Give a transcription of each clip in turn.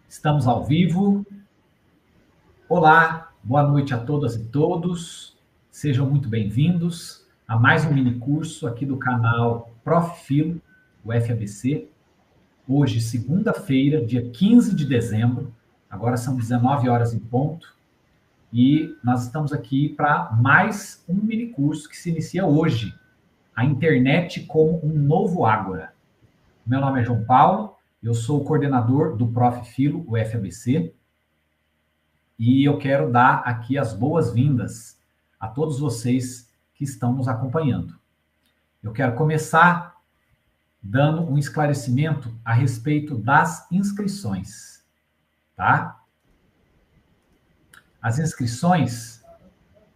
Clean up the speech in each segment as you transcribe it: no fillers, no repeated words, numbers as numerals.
Estamos ao vivo. Olá, boa noite a todas e todos. Sejam muito bem-vindos a mais um mini curso aqui do canal Prof. Filo, o FABC. Hoje, segunda-feira, dia 15 de dezembro, agora são 19 horas em ponto, e nós estamos aqui para mais um mini curso que se inicia hoje, a internet como um novo ágora. Meu nome é João Paulo, eu sou o coordenador do Prof. Filo, o FABC, e eu quero dar aqui as boas-vindas a todos vocês que estão nos acompanhando. Eu quero começar dando um esclarecimento a respeito das inscrições, tá? As inscrições,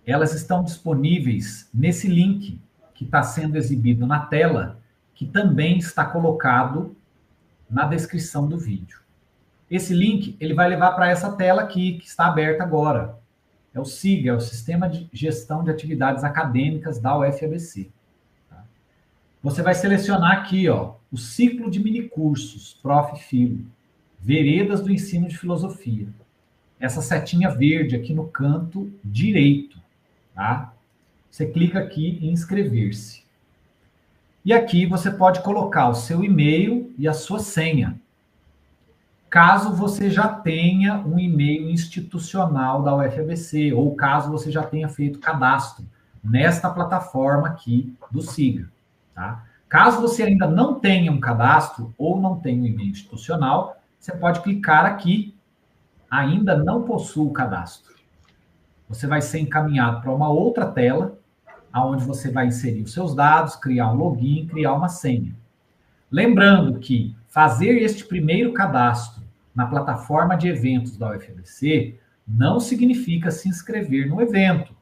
elas estão disponíveis nesse link que está sendo exibido na tela, que também está colocado na descrição do vídeo. Esse link, ele vai levar para essa tela aqui, que está aberta agora. É o SIGA, é o Sistema de Gestão de Atividades Acadêmicas da UFABC. Tá? Você vai selecionar aqui, ó, o ciclo de minicursos, Prof. Filo, Veredas do Ensino de Filosofia. Essa setinha verde aqui no canto direito, tá? Você clica aqui em inscrever-se. E aqui você pode colocar o seu e-mail e a sua senha, caso você já tenha um e-mail institucional da UFABC, ou caso você já tenha feito cadastro nesta plataforma aqui do SIGA. Tá? Caso você ainda não tenha um cadastro ou não tenha um e-mail institucional, você pode clicar aqui, ainda não possui o cadastro. Você vai ser encaminhado para uma outra tela, onde você vai inserir os seus dados, criar um login, criar uma senha. Lembrando que fazer este primeiro cadastro na plataforma de eventos da UFABC não significa se inscrever no evento,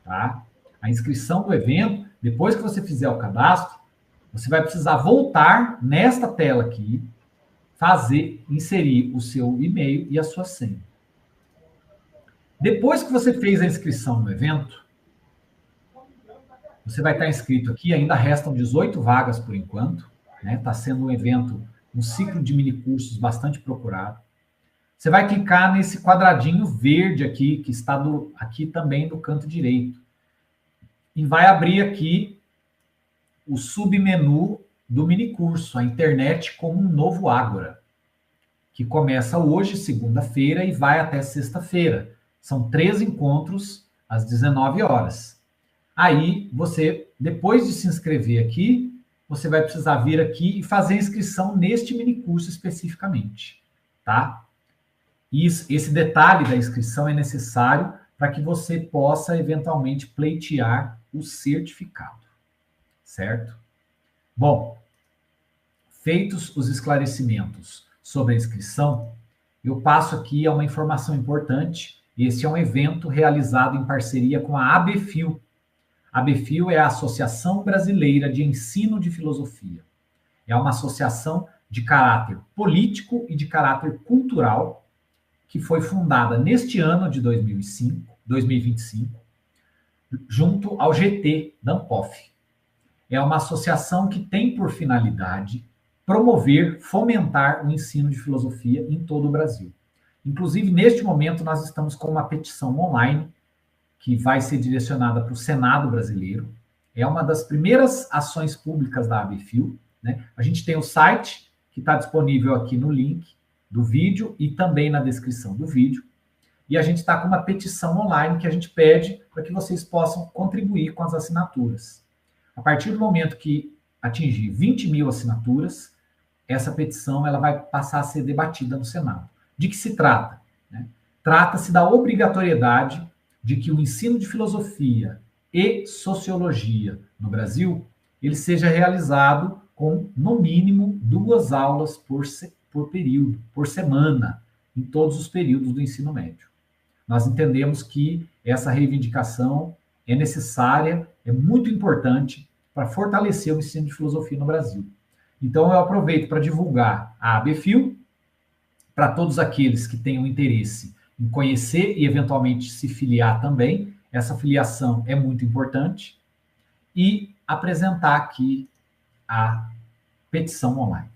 tá? A inscrição do evento, depois que você fizer o cadastro, você vai precisar voltar nesta tela aqui, inserir o seu e-mail e a sua senha. Depois que você fez a inscrição no evento, você vai estar inscrito aqui, ainda restam 18 vagas por enquanto, né? Está sendo um evento, um ciclo de minicursos bastante procurado. Você vai clicar nesse quadradinho verde aqui, que está aqui também no canto direito. E vai abrir aqui o submenu do minicurso, a internet como um novo ágora, que começa hoje, segunda-feira, e vai até sexta-feira. São 3 encontros às 19 horas. Aí, você, depois de se inscrever aqui, você vai precisar vir aqui e fazer a inscrição neste minicurso especificamente, tá? Esse detalhe da inscrição é necessário para que você possa, eventualmente, pleitear o certificado, certo? Bom, feitos os esclarecimentos sobre a inscrição, eu passo aqui a uma informação importante. Esse é um evento realizado em parceria com a ABFIL. A ABFIL é a Associação Brasileira de Ensino de Filosofia. É uma associação de caráter político e de caráter cultural que foi fundada neste ano de 2025, junto ao GT da ANPOF. É uma associação que tem por finalidade promover, fomentar o ensino de filosofia em todo o Brasil. Inclusive, neste momento, nós estamos com uma petição online que vai ser direcionada para o Senado brasileiro. É uma das primeiras ações públicas da ABFIL, né? A gente tem o site, que está disponível aqui no link do vídeo e também na descrição do vídeo. E a gente está com uma petição online que a gente pede para que vocês possam contribuir com as assinaturas. A partir do momento que atingir 20 mil assinaturas, essa petição ela vai passar a ser debatida no Senado. De que se trata? Né? Trata-se da obrigatoriedade de que o ensino de filosofia e sociologia no Brasil ele seja realizado com, no mínimo, 2 aulas por período, por semana, em todos os períodos do ensino médio. Nós entendemos que essa reivindicação é necessária, é muito importante para fortalecer o ensino de filosofia no Brasil. Então, eu aproveito para divulgar a ABFIL para todos aqueles que tenham interesse em conhecer e, eventualmente, se filiar também. Essa filiação é muito importante. E apresentar aqui a petição online.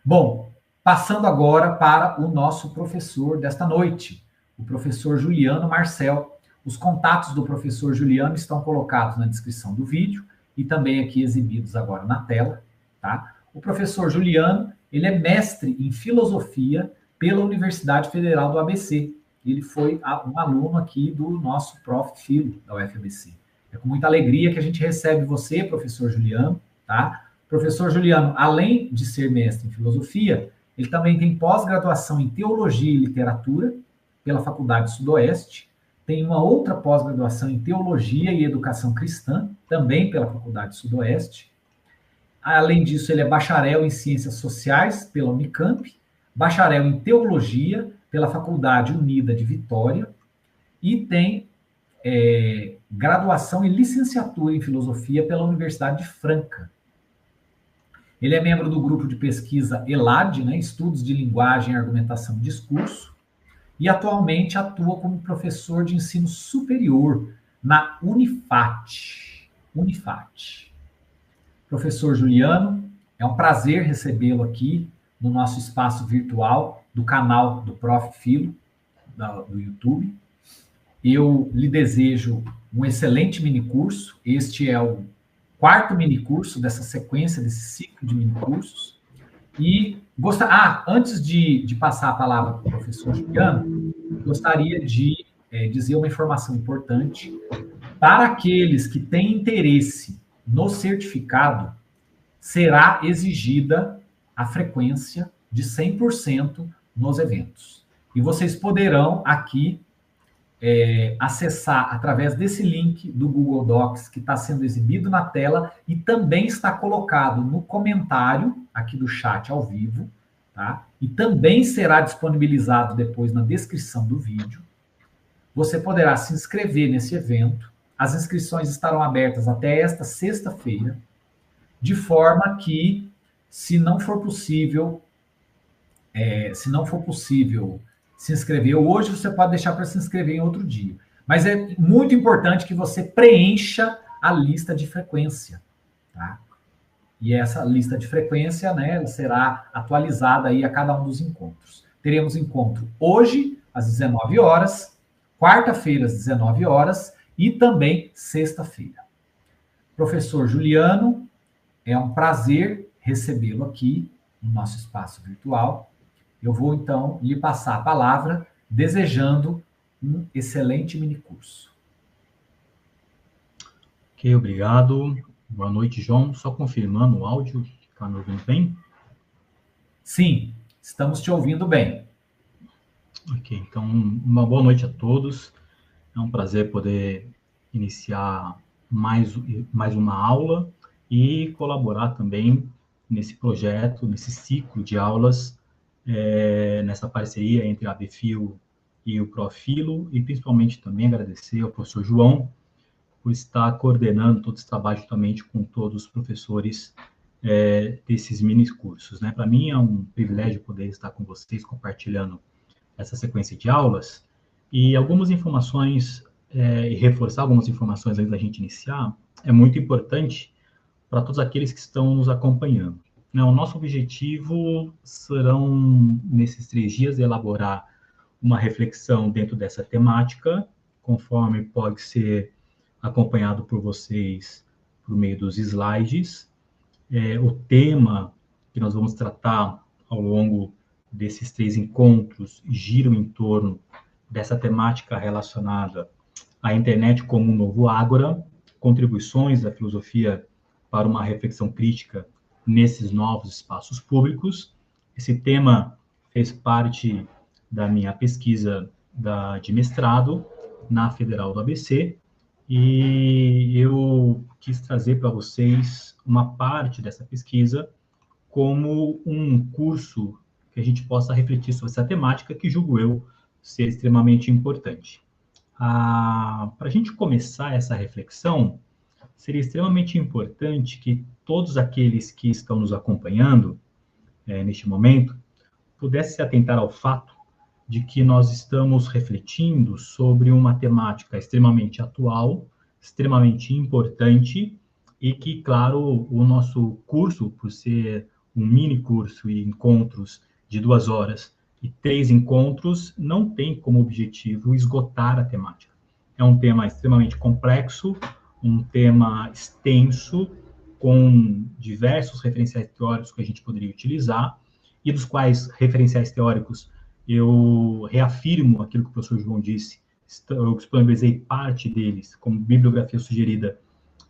Bom, Passando agora para o nosso professor desta noite, o professor Juliano Marcel. Os contatos do professor Juliano estão colocados na descrição do vídeo e também aqui exibidos agora na tela, tá? O professor Juliano, ele é mestre em filosofia pela Universidade Federal do ABC. Ele foi um aluno aqui do nosso Prof. Filo, da UFABC. É com muita alegria que a gente recebe você, professor Juliano, tá? Professor Juliano, além de ser mestre em filosofia, ele também tem pós-graduação em teologia e literatura pela Faculdade Sudoeste, tem uma outra pós-graduação em teologia e educação cristã, também pela Faculdade Sudoeste. Além disso, ele é bacharel em ciências sociais pela Unicamp, bacharel em teologia pela Faculdade Unida de Vitória e tem graduação e licenciatura em filosofia pela Universidade de Franca. Ele é membro do grupo de pesquisa ELAD, né, Estudos de Linguagem, Argumentação e Discurso, e atualmente atua como professor de ensino superior na Unifat. Professor Juliano, é um prazer recebê-lo aqui no nosso espaço virtual do canal do Prof. Filo, do YouTube. Eu lhe desejo um excelente minicurso. Este é o quarto minicurso dessa sequência, desse ciclo de minicursos. E antes de passar a palavra para o professor Juliano, gostaria de dizer uma informação importante. Para aqueles que têm interesse no certificado, será exigida a frequência de 100% nos eventos. E vocês poderão aqui acessar através desse link do Google Docs que está sendo exibido na tela e também está colocado no comentário aqui do chat ao vivo, tá? E também será disponibilizado depois na descrição do vídeo. Você poderá se inscrever nesse evento. As inscrições estarão abertas até esta sexta-feira, de forma que, se não for possível se inscrever hoje, você pode deixar para se inscrever em outro dia. Mas é muito importante que você preencha a lista de frequência, tá? E essa lista de frequência, né, ela será atualizada aí a cada um dos encontros. Teremos encontro hoje, às 19 horas, quarta-feira, às 19 horas, e também sexta-feira. Professor Juliano, é um prazer recebê-lo aqui no nosso espaço virtual. Eu vou, então, lhe passar a palavra, desejando um excelente minicurso. Ok, obrigado. Boa noite, João. Só confirmando o áudio, está me ouvindo bem? Sim, estamos te ouvindo bem. Ok, então, uma boa noite a todos. É um prazer poder iniciar mais uma aula e colaborar também nesse projeto, nesse ciclo de aulas, nessa parceria entre a ABFIL e o Profilo, e principalmente também agradecer ao professor João por estar coordenando todo esse trabalho juntamente com todos os professores desses mini cursos, né? Para mim é um privilégio poder estar com vocês compartilhando essa sequência de aulas e algumas informações, e reforçar algumas informações antes da gente iniciar, é muito importante para todos aqueles que estão nos acompanhando. O nosso objetivo serão, nesses 3 dias, elaborar uma reflexão dentro dessa temática, conforme pode ser acompanhado por vocês por meio dos slides. O tema que nós vamos tratar ao longo desses 3 encontros giram em torno dessa temática relacionada à internet como um novo ágora, contribuições da filosofia para uma reflexão crítica nesses novos espaços públicos. Esse tema fez parte da minha pesquisa de mestrado na Federal do ABC, e eu quis trazer para vocês uma parte dessa pesquisa como um curso que a gente possa refletir sobre essa temática que julgo eu ser extremamente importante. Para a gente começar essa reflexão, seria extremamente importante que todos aqueles que estão nos acompanhando neste momento pudessem se atentar ao fato de que nós estamos refletindo sobre uma temática extremamente atual, extremamente importante, e que, claro, o nosso curso, por ser um mini curso e encontros de 2 horas e 3 encontros não tem como objetivo esgotar a temática. É um tema extremamente complexo, um tema extenso, com diversos referenciais teóricos que a gente poderia utilizar, e dos quais referenciais teóricos eu reafirmo aquilo que o professor João disse, eu disponibilizei parte deles como bibliografia sugerida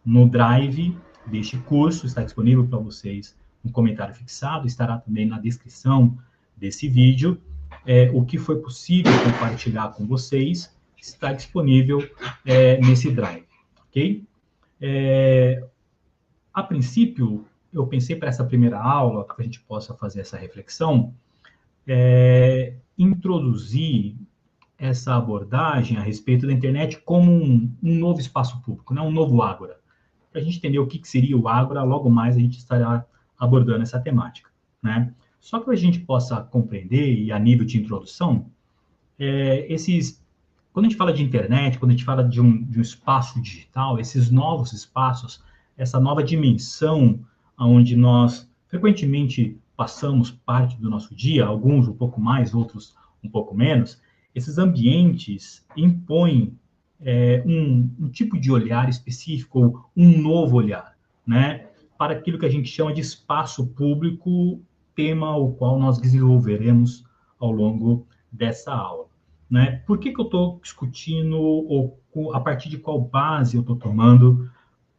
no Drive deste curso, está disponível para vocês um comentário fixado, estará também na descrição desse vídeo. O que foi possível compartilhar com vocês está disponível nesse Drive, ok? A princípio, eu pensei para essa primeira aula, para que a gente possa fazer essa reflexão, introduzir essa abordagem a respeito da internet como um novo espaço público, né? Um novo ágora. Para a gente entender o que seria o ágora, logo mais a gente estará abordando essa temática, né? Só que a gente possa compreender, e a nível de introdução, quando a gente fala de internet, quando a gente fala de um espaço digital, esses novos espaços, essa nova dimensão onde nós frequentemente passamos parte do nosso dia, alguns um pouco mais, outros um pouco menos, esses ambientes impõem um tipo de olhar específico, ou um novo olhar, né, para aquilo que a gente chama de espaço público, tema o qual nós desenvolveremos ao longo dessa aula, né? Por que eu estou discutindo, ou a partir de qual base eu estou tomando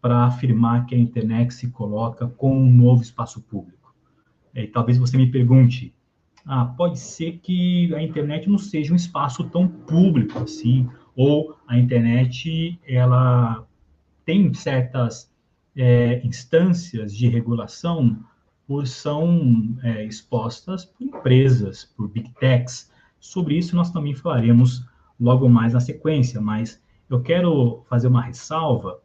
para afirmar que a internet se coloca como um novo espaço público? E talvez você me pergunte, pode ser que a internet não seja um espaço tão público assim, ou a internet, ela tem certas instâncias de regulação são expostas por empresas, por big techs. Sobre isso nós também falaremos logo mais na sequência, mas eu quero fazer uma ressalva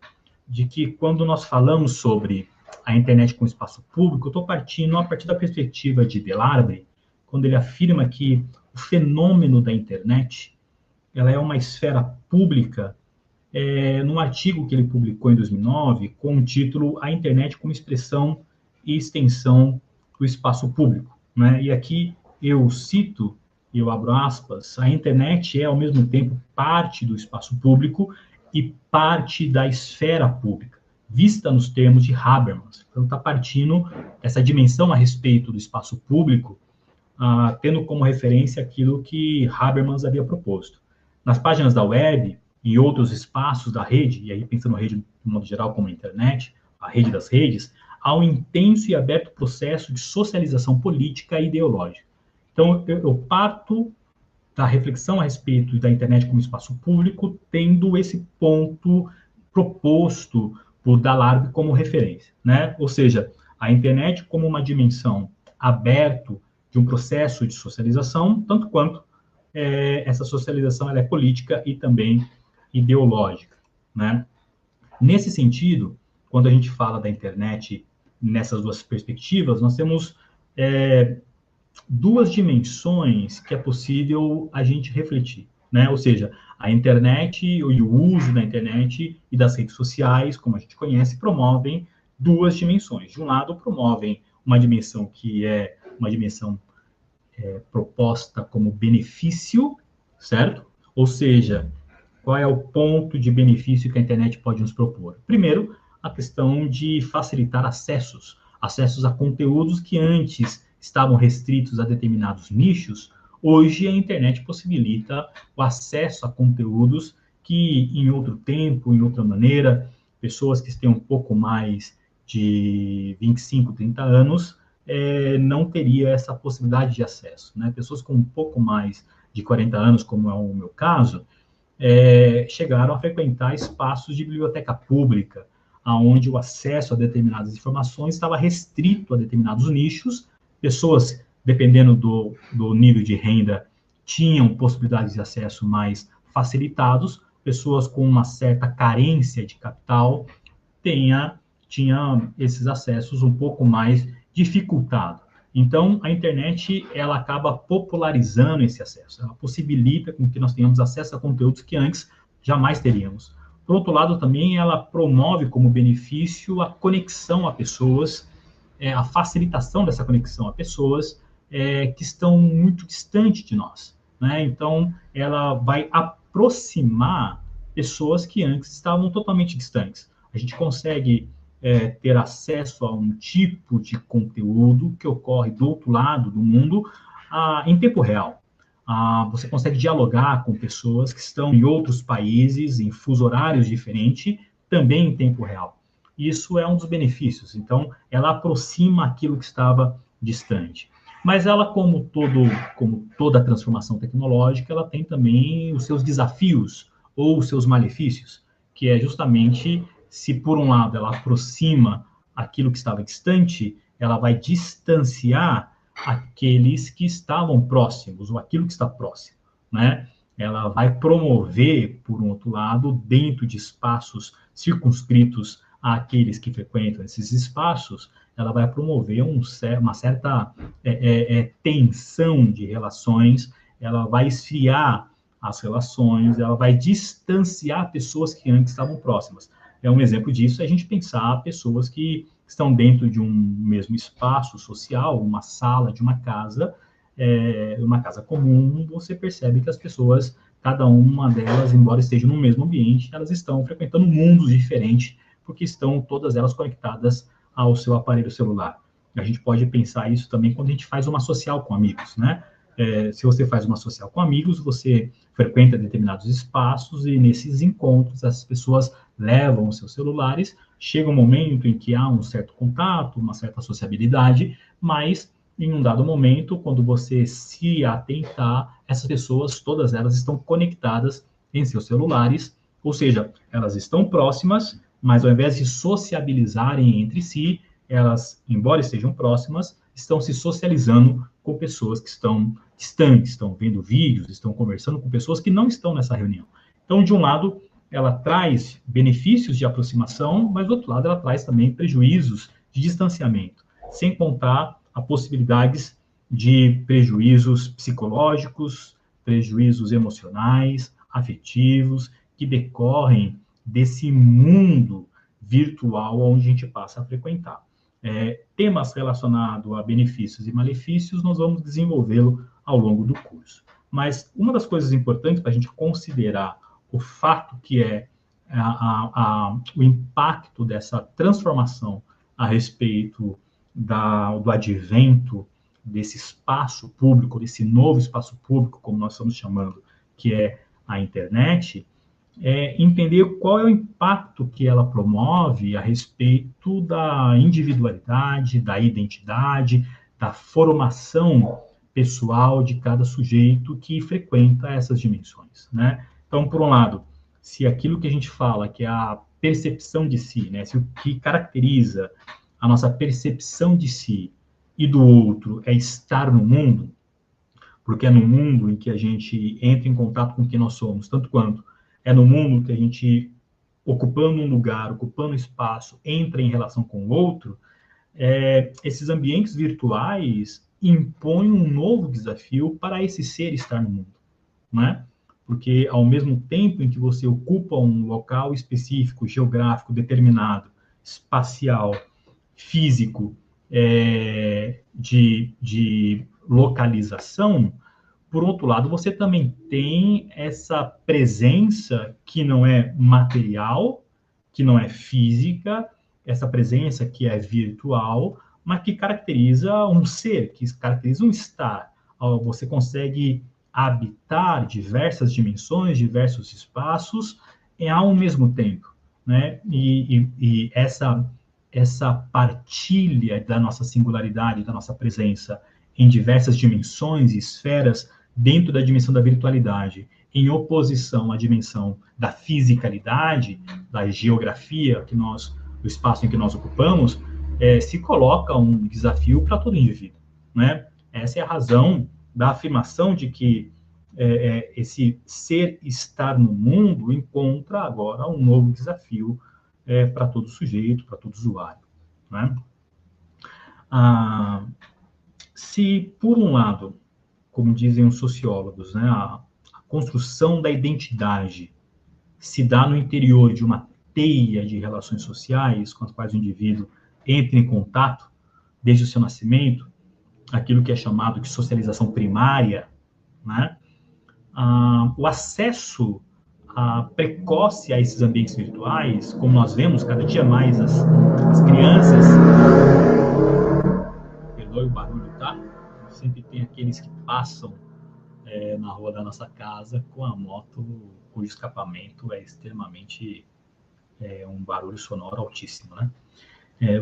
de que quando nós falamos sobre a internet como espaço público, eu estou partindo a partir da perspectiva de Delarbre, quando ele afirma que o fenômeno da internet, ela é uma esfera pública, num artigo que ele publicou em 2009, com o título A Internet como Expressão e Extensão do Espaço Público, né? E aqui eu cito, e eu abro aspas, a internet é, ao mesmo tempo, parte do espaço público e parte da esfera pública, vista nos termos de Habermas. Então, está partindo essa dimensão a respeito do espaço público, tendo como referência aquilo que Habermas havia proposto. Nas páginas da web e outros espaços da rede, e aí pensando na rede de modo geral como a internet, a rede das redes, há um intenso e aberto processo de socialização política e ideológica. Então, eu parto da reflexão a respeito da internet como espaço público, tendo esse ponto proposto por Delarbre como referência, né? Ou seja, a internet como uma dimensão aberta de um processo de socialização, tanto quanto essa socialização ela é política e também ideológica, né? Nesse sentido, quando a gente fala da internet nessas duas perspectivas, nós temos duas dimensões que é possível a gente refletir, né? Ou seja, a internet e o uso da internet e das redes sociais, como a gente conhece, promovem duas dimensões. De um lado, promovem uma dimensão que é uma dimensão proposta como benefício, certo? Ou seja, qual é o ponto de benefício que a internet pode nos propor? Primeiro, a questão de facilitar acessos a conteúdos que antes estavam restritos a determinados nichos. Hoje a internet possibilita o acesso a conteúdos que em outro tempo, em outra maneira, pessoas que têm um pouco mais de 25, 30 anos, não teria essa possibilidade de acesso, né? Pessoas com um pouco mais de 40 anos, como é o meu caso, chegaram a frequentar espaços de biblioteca pública, onde o acesso a determinadas informações estava restrito a determinados nichos. Pessoas, dependendo do nível de renda, tinham possibilidades de acesso mais facilitados. Pessoas com uma certa carência de capital tinham esses acessos um pouco mais dificultados. Então, a internet, ela acaba popularizando esse acesso. Ela possibilita com que nós tenhamos acesso a conteúdos que antes jamais teríamos. Por outro lado, também, ela promove como benefício a conexão a pessoas, a facilitação dessa conexão a pessoas que estão muito distantes de nós, né? Então, ela vai aproximar pessoas que antes estavam totalmente distantes. A gente consegue ter acesso a um tipo de conteúdo que ocorre do outro lado do mundo em tempo real. Você consegue dialogar com pessoas que estão em outros países, em fuso horários diferentes, também em tempo real. Isso é um dos benefícios. Então, ela aproxima aquilo que estava distante. Mas ela, como toda transformação tecnológica, ela tem também os seus desafios ou os seus malefícios, que é justamente se, por um lado, ela aproxima aquilo que estava distante, ela vai distanciar aqueles que estavam próximos, ou aquilo que está próximo, né? Ela vai promover, por um outro lado, dentro de espaços circunscritos àqueles que frequentam esses espaços, ela vai promover uma certa tensão de relações, ela vai esfriar as relações, ela vai distanciar pessoas que antes estavam próximas. Um exemplo disso é a gente pensar pessoas que estão dentro de um mesmo espaço social, uma sala de uma casa comum, você percebe que as pessoas, cada uma delas, embora estejam no mesmo ambiente, elas estão frequentando mundos diferentes, porque estão todas elas conectadas ao seu aparelho celular. A gente pode pensar isso também quando a gente faz uma social com amigos, né? Se você faz uma social com amigos, você frequenta determinados espaços e nesses encontros as pessoas levam os seus celulares, chega um momento em que há um certo contato, uma certa sociabilidade, mas em um dado momento, quando você se atentar, essas pessoas, todas elas estão conectadas em seus celulares, ou seja, elas estão próximas, mas ao invés de sociabilizarem entre si, elas, embora estejam próximas, estão se socializando com pessoas que estão distantes, estão vendo vídeos, estão conversando com pessoas que não estão nessa reunião. Então, de um lado, ela traz benefícios de aproximação, mas do outro lado, ela traz também prejuízos de distanciamento, sem contar as possibilidades de prejuízos psicológicos, prejuízos emocionais, afetivos, que decorrem desse mundo virtual onde a gente passa a frequentar. Temas relacionados a benefícios e malefícios, nós vamos desenvolvê-lo ao longo do curso. Mas uma das coisas importantes para a gente considerar o fato que é o impacto dessa transformação a respeito do advento desse espaço público, desse novo espaço público, como nós estamos chamando, que é a internet, entender qual é o impacto que ela promove a respeito da individualidade, da identidade, da formação pessoal de cada sujeito que frequenta essas dimensões, né? Então, por um lado, se aquilo que a gente fala, que é a percepção de si, né, se o que caracteriza a nossa percepção de si e do outro é estar no mundo, porque é no mundo em que a gente entra em contato com quem nós somos, tanto quanto é no mundo que a gente, ocupando um lugar, ocupando espaço, entra em relação com o outro, esses ambientes virtuais impõem um novo desafio para esse ser estar no mundo, né? Porque ao mesmo tempo em que você ocupa um local específico, geográfico, determinado, espacial, físico, de localização, por outro lado, você também tem essa presença que não é material, que não é física, essa presença que é virtual, mas que caracteriza um ser, que caracteriza um estar. Você consegue habitar diversas dimensões, diversos espaços ao mesmo tempo, né? E essa partilha da nossa singularidade, da nossa presença em diversas dimensões e esferas dentro da dimensão da virtualidade, em oposição à dimensão da fisicalidade, da geografia do espaço em que nós ocupamos, se coloca um desafio para todo indivíduo, né? Essa é a razão da afirmação de que esse ser estar no mundo encontra agora um novo desafio para todo sujeito, para todo usuário, né? Se, por um lado, como dizem os sociólogos, né, a construção da identidade se dá no interior de uma teia de relações sociais com as quais o indivíduo entra em contato desde o seu nascimento, aquilo que é chamado de socialização primária, né? O acesso precoce a esses ambientes virtuais, como nós vemos cada dia mais as crianças, perdoe o barulho, tá? Sempre tem aqueles que passam na rua da nossa casa com a moto cujo escapamento é extremamente um barulho sonoro altíssimo, né?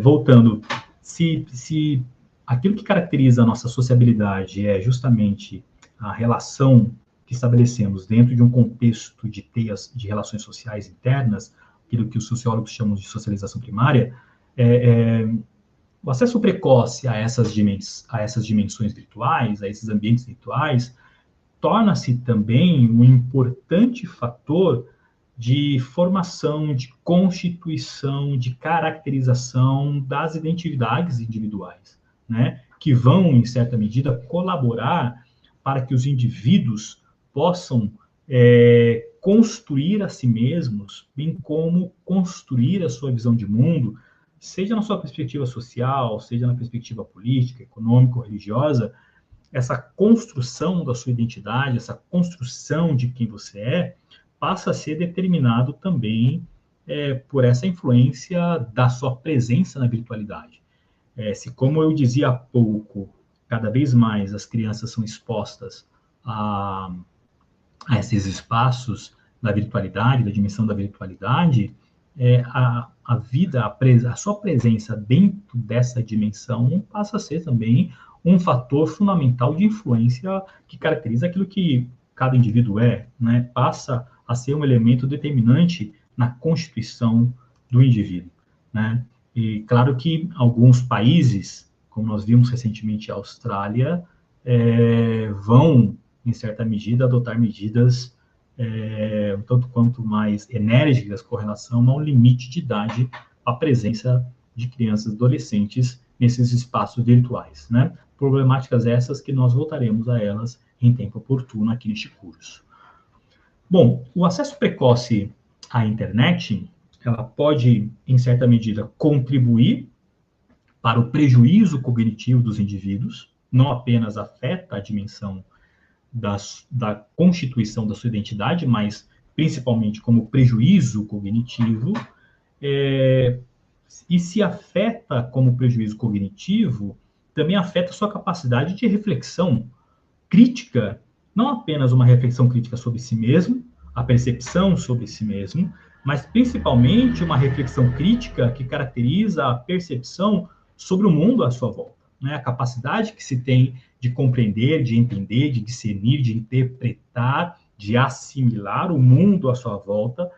Voltando, se aquilo que caracteriza a nossa sociabilidade é justamente a relação que estabelecemos dentro de um contexto de teias de relações sociais internas, aquilo que os sociólogos chamam de socialização primária, o acesso precoce a essas dimensões virtuais, a esses ambientes virtuais, torna-se também um importante fator de formação, de constituição, de caracterização das identidades individuais, né? Que vão, em certa medida, colaborar para que os indivíduos possam construir a si mesmos, bem como construir a sua visão de mundo, seja na sua perspectiva social, seja na perspectiva política, econômica ou religiosa. Essa construção da sua identidade, essa construção de quem você é, passa a ser determinado também por essa influência da sua presença na virtualidade. Se, como eu dizia há pouco, cada vez mais as crianças são expostas a esses espaços da virtualidade, da dimensão da virtualidade, a sua presença dentro dessa dimensão passa a ser também um fator fundamental de influência que caracteriza aquilo que cada indivíduo é, né? Passa a ser um elemento determinante na constituição do indivíduo, né? E claro que alguns países, como nós vimos recentemente a Austrália, vão, em certa medida, adotar medidas um tanto quanto mais enérgicas com relação ao limite de idade à presença de crianças e adolescentes nesses espaços virtuais, né? Problemáticas essas que nós voltaremos a elas em tempo oportuno aqui neste curso. Bom, o acesso precoce à internet, ela pode, em certa medida, contribuir para o prejuízo cognitivo dos indivíduos, não apenas afeta a dimensão da constituição da sua identidade, mas principalmente como prejuízo cognitivo, e se afeta como prejuízo cognitivo, também afeta a sua capacidade de reflexão crítica, não apenas uma reflexão crítica sobre si mesmo, a percepção sobre si mesmo, mas principalmente uma reflexão crítica que caracteriza a percepção sobre o mundo à sua volta, né? A capacidade que se tem de compreender, de entender, de discernir, de interpretar, de assimilar o mundo à sua volta,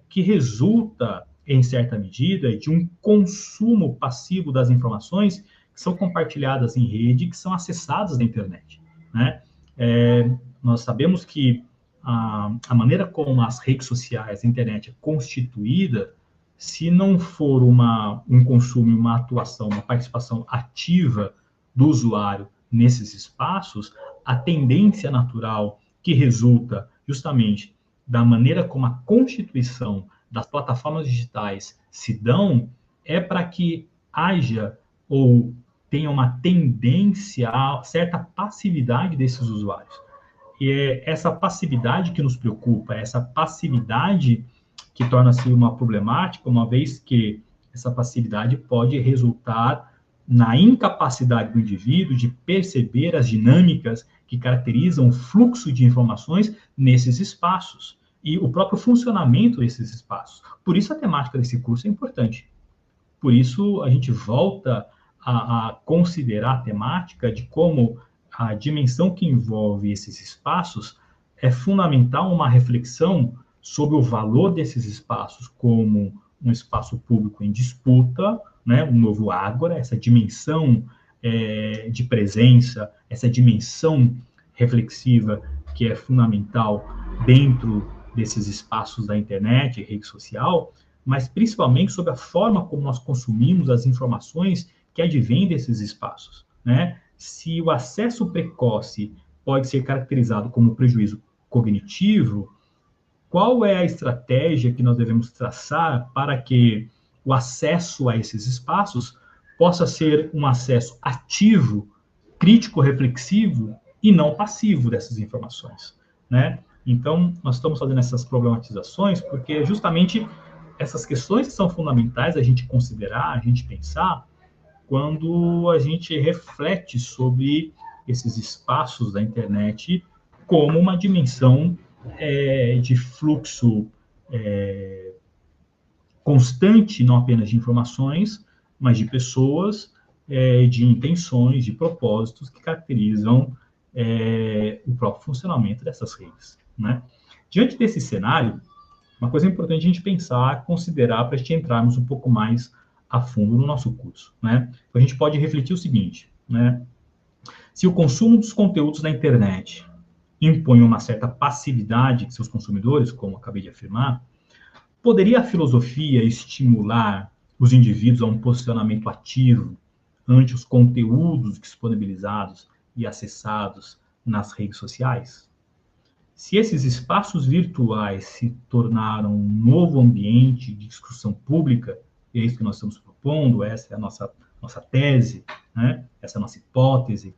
que resulta, em certa medida, de um consumo passivo das informações que são compartilhadas em rede, que são acessadas na internet, né? Nós sabemos que a maneira como as redes sociais, a internet é constituída, se não for um consumo, uma atuação, uma participação ativa do usuário nesses espaços, a tendência natural que resulta justamente da maneira como a constituição das plataformas digitais se dão é para que haja ou tenha uma tendência a certa passividade desses usuários. E é essa passividade que nos preocupa, essa passividade que torna-se uma problemática, uma vez que essa passividade pode resultar na incapacidade do indivíduo de perceber as dinâmicas que caracterizam o fluxo de informações nesses espaços e o próprio funcionamento desses espaços. Por isso a temática desse curso é importante. Por isso a gente volta a considerar a temática de como a dimensão que envolve esses espaços é fundamental uma reflexão sobre o valor desses espaços como um espaço público em disputa, né, um novo ágora, essa dimensão de presença, essa dimensão reflexiva que é fundamental dentro desses espaços da internet, rede social, mas principalmente sobre a forma como nós consumimos as informações que advêm desses espaços, né? Se o acesso precoce pode ser caracterizado como prejuízo cognitivo, qual é a estratégia que nós devemos traçar para que o acesso a esses espaços possa ser um acesso ativo crítico reflexivo e não passivo dessas informações, né? Então, nós estamos fazendo essas problematizações porque justamente essas questões que são fundamentais a gente considerar, a gente pensar, quando a gente reflete sobre esses espaços da internet como uma dimensão de fluxo constante, não apenas de informações, mas de pessoas, de intenções, de propósitos que caracterizam o próprio funcionamento dessas redes, né? Diante desse cenário, uma coisa importante a gente pensar, considerar para a gente entrarmos um pouco mais a fundo no nosso curso, né? A gente pode refletir o seguinte, né? Se o consumo dos conteúdos na internet impõe uma certa passividade de seus consumidores, como acabei de afirmar, poderia a filosofia estimular os indivíduos a um posicionamento ativo ante os conteúdos disponibilizados e acessados nas redes sociais? Se esses espaços virtuais se tornaram um novo ambiente de discussão pública, e é isso que nós estamos propondo, essa é a nossa tese, né? Essa é a nossa hipótese,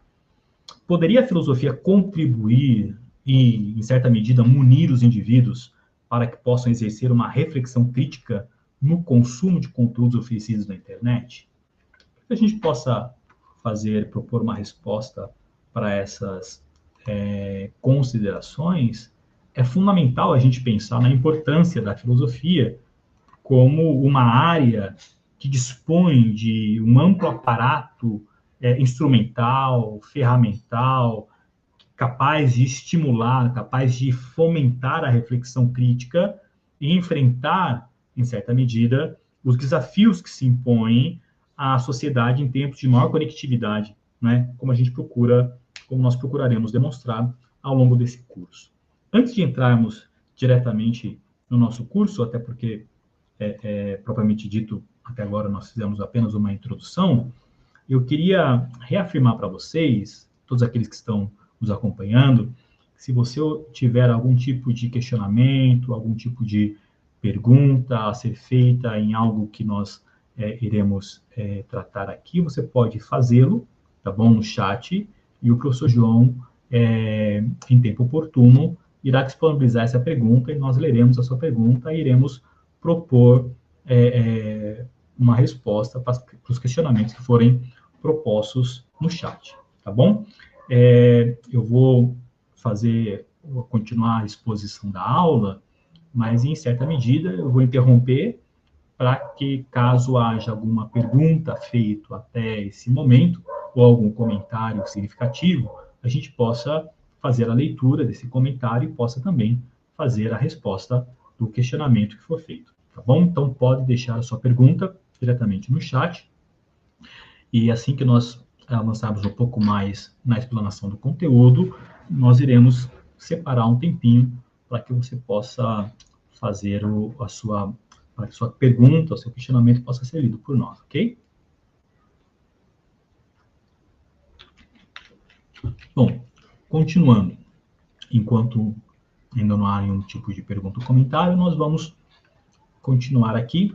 poderia a filosofia contribuir e, em certa medida, munir os indivíduos para que possam exercer uma reflexão crítica no consumo de conteúdos oferecidos na internet? Para que a gente possa propor uma resposta para essas considerações, é fundamental a gente pensar na importância da filosofia como uma área que dispõe de um amplo aparato instrumental, ferramental, capaz de estimular, capaz de fomentar a reflexão crítica e enfrentar, em certa medida, os desafios que se impõem à sociedade em tempos de maior conectividade, né? Como nós procuraremos demonstrar ao longo desse curso. Antes de entrarmos diretamente no nosso curso, até porque, propriamente dito, até agora nós fizemos apenas uma introdução, eu queria reafirmar para vocês, todos aqueles que estão nos acompanhando, se você tiver algum tipo de questionamento, algum tipo de pergunta a ser feita em algo que nós iremos tratar aqui, você pode fazê-lo, tá bom, no chat, e o professor João, em tempo oportuno, irá disponibilizar essa pergunta e nós leremos a sua pergunta e iremos propor uma resposta para os questionamentos que forem propostos no chat, tá bom? Eu vou continuar a exposição da aula, mas em certa medida eu vou interromper para que, caso haja alguma pergunta feita até esse momento, ou algum comentário significativo, a gente possa fazer a leitura desse comentário e possa também fazer a resposta do questionamento que for feito, tá bom? Então, pode deixar a sua pergunta diretamente no chat, e assim que nós avançarmos um pouco mais na explanação do conteúdo, nós iremos separar um tempinho para que você possa fazer para que sua pergunta, o seu questionamento possa ser lido por nós, ok? Bom, continuando, enquanto ainda não há nenhum tipo de pergunta ou comentário, nós vamos continuar aqui.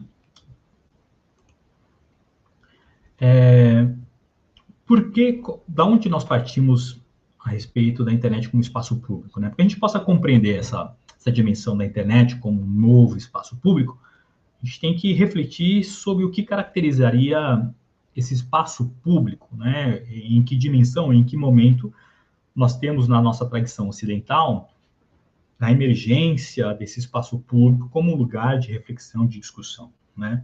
Da onde nós partimos a respeito da internet como espaço público, né? Para que a gente possa compreender essa dimensão da internet como um novo espaço público, a gente tem que refletir sobre o que caracterizaria esse espaço público, né? Em que dimensão, em que momento nós temos na nossa tradição ocidental a emergência desse espaço público como um lugar de reflexão, de discussão, né?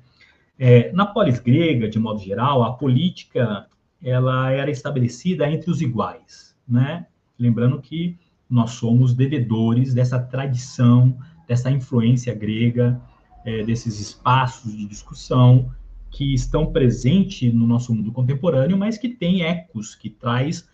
Na polis grega, de modo geral, a política ela era estabelecida entre os iguais, né? Lembrando que nós somos devedores dessa tradição, dessa influência grega, desses espaços de discussão que estão presentes no nosso mundo contemporâneo, mas que tem ecos, que traz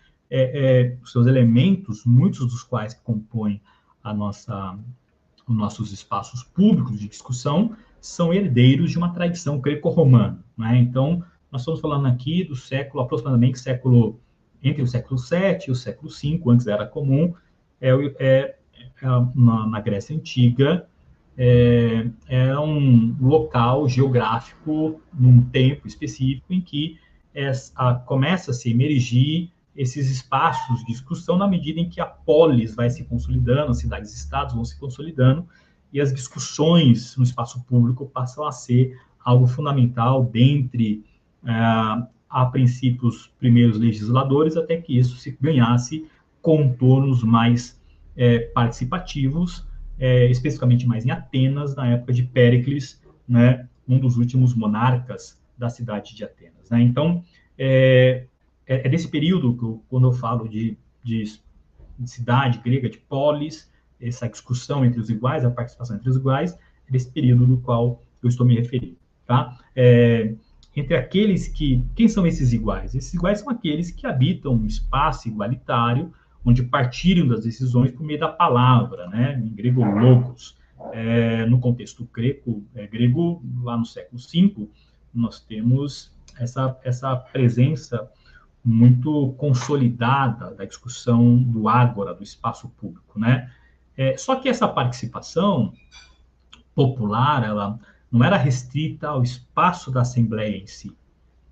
os seus elementos, muitos dos quais compõem os nossos espaços públicos de discussão, são herdeiros de uma tradição greco-romana, né? Então, nós estamos falando aqui do século, aproximadamente entre o século VII e o século V, antes era comum, na Grécia Antiga, era um local geográfico, num tempo específico, em que começa a se emergir esses espaços de discussão na medida em que a polis vai se consolidando, as cidades-estados vão se consolidando, e as discussões no espaço público passam a ser algo fundamental dentre, a princípio, os primeiros legisladores, até que isso se ganhasse contornos mais participativos, especificamente mais em Atenas, na época de Péricles, né, um dos últimos monarcas da cidade de Atenas. Né? Então, é desse período que quando eu falo de cidade grega, de polis, essa discussão entre os iguais, a participação entre os iguais, é desse período do qual eu estou me referindo. Tá? Entre aqueles que... Quem são esses iguais? Esses iguais são aqueles que habitam um espaço igualitário, onde partilham das decisões por meio da palavra, né? Em grego, logos. No contexto grego, lá no século V, nós temos essa presença muito consolidada da discussão do ágora, do espaço público, né? Só que essa participação popular, ela não era restrita ao espaço da Assembleia em si,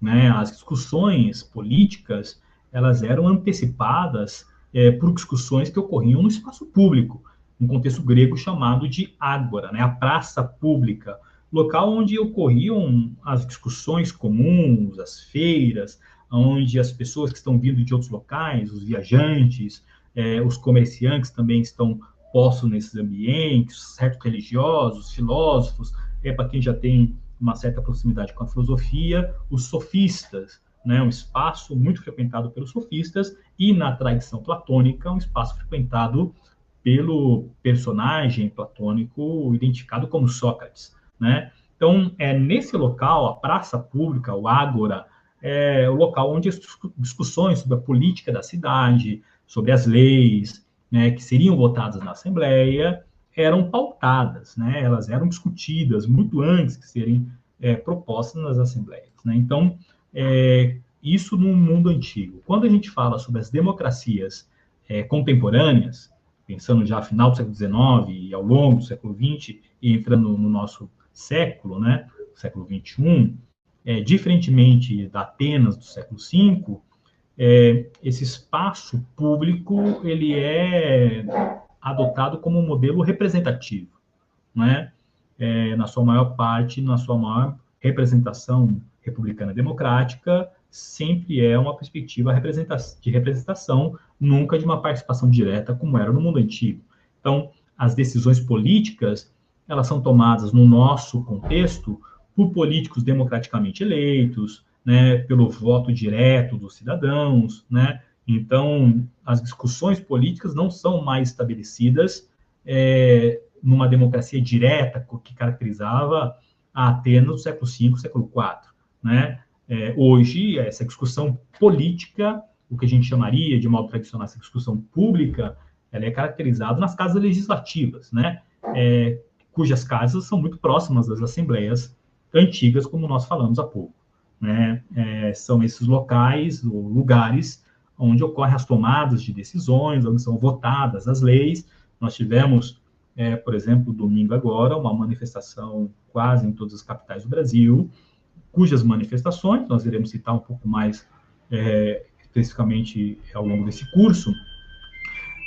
né? As discussões políticas, elas eram antecipadas por discussões que ocorriam no espaço público, no contexto grego chamado de ágora, né? A praça pública, local onde ocorriam as discussões comuns, as feiras, onde as pessoas que estão vindo de outros locais, os viajantes, os comerciantes também estão postos nesses ambientes, certos religiosos, filósofos, para quem já tem uma certa proximidade com a filosofia, os sofistas, né, um espaço muito frequentado pelos sofistas, e na tradição platônica, um espaço frequentado pelo personagem platônico identificado como Sócrates, né? Então, nesse local, a praça pública, o ágora, é o local onde as discussões sobre a política da cidade, sobre as leis, né, que seriam votadas na Assembleia, eram pautadas, né? Elas eram discutidas muito antes de serem propostas nas Assembleias. Né? Então, isso no mundo antigo. Quando a gente fala sobre as democracias contemporâneas, pensando já no final do século XIX e ao longo do século XX, e entrando no nosso século, né, século XXI, diferentemente da Atenas do século V, esse espaço público ele é adotado como um modelo representativo, né? Na sua maior parte, na sua maior representação republicana democrática, sempre é uma perspectiva de representação, nunca de uma participação direta, como era no mundo antigo. Então, as decisões políticas, elas são tomadas no nosso contexto por políticos democraticamente eleitos, né, pelo voto direto dos cidadãos, né? Então, as discussões políticas não são mais estabelecidas numa democracia direta que caracterizava a Atenas do século V, século IV, né? Hoje, essa discussão política, o que a gente chamaria de modo tradicional, essa discussão pública, ela é caracterizada nas casas legislativas, né? Cujas casas são muito próximas das assembleias antigas, como nós falamos há pouco, né? São esses locais, ou lugares, onde ocorrem as tomadas de decisões, onde são votadas as leis. Nós tivemos, por exemplo, domingo agora, uma manifestação quase em todas as capitais do Brasil, cujas manifestações, nós iremos citar um pouco mais especificamente ao longo desse curso,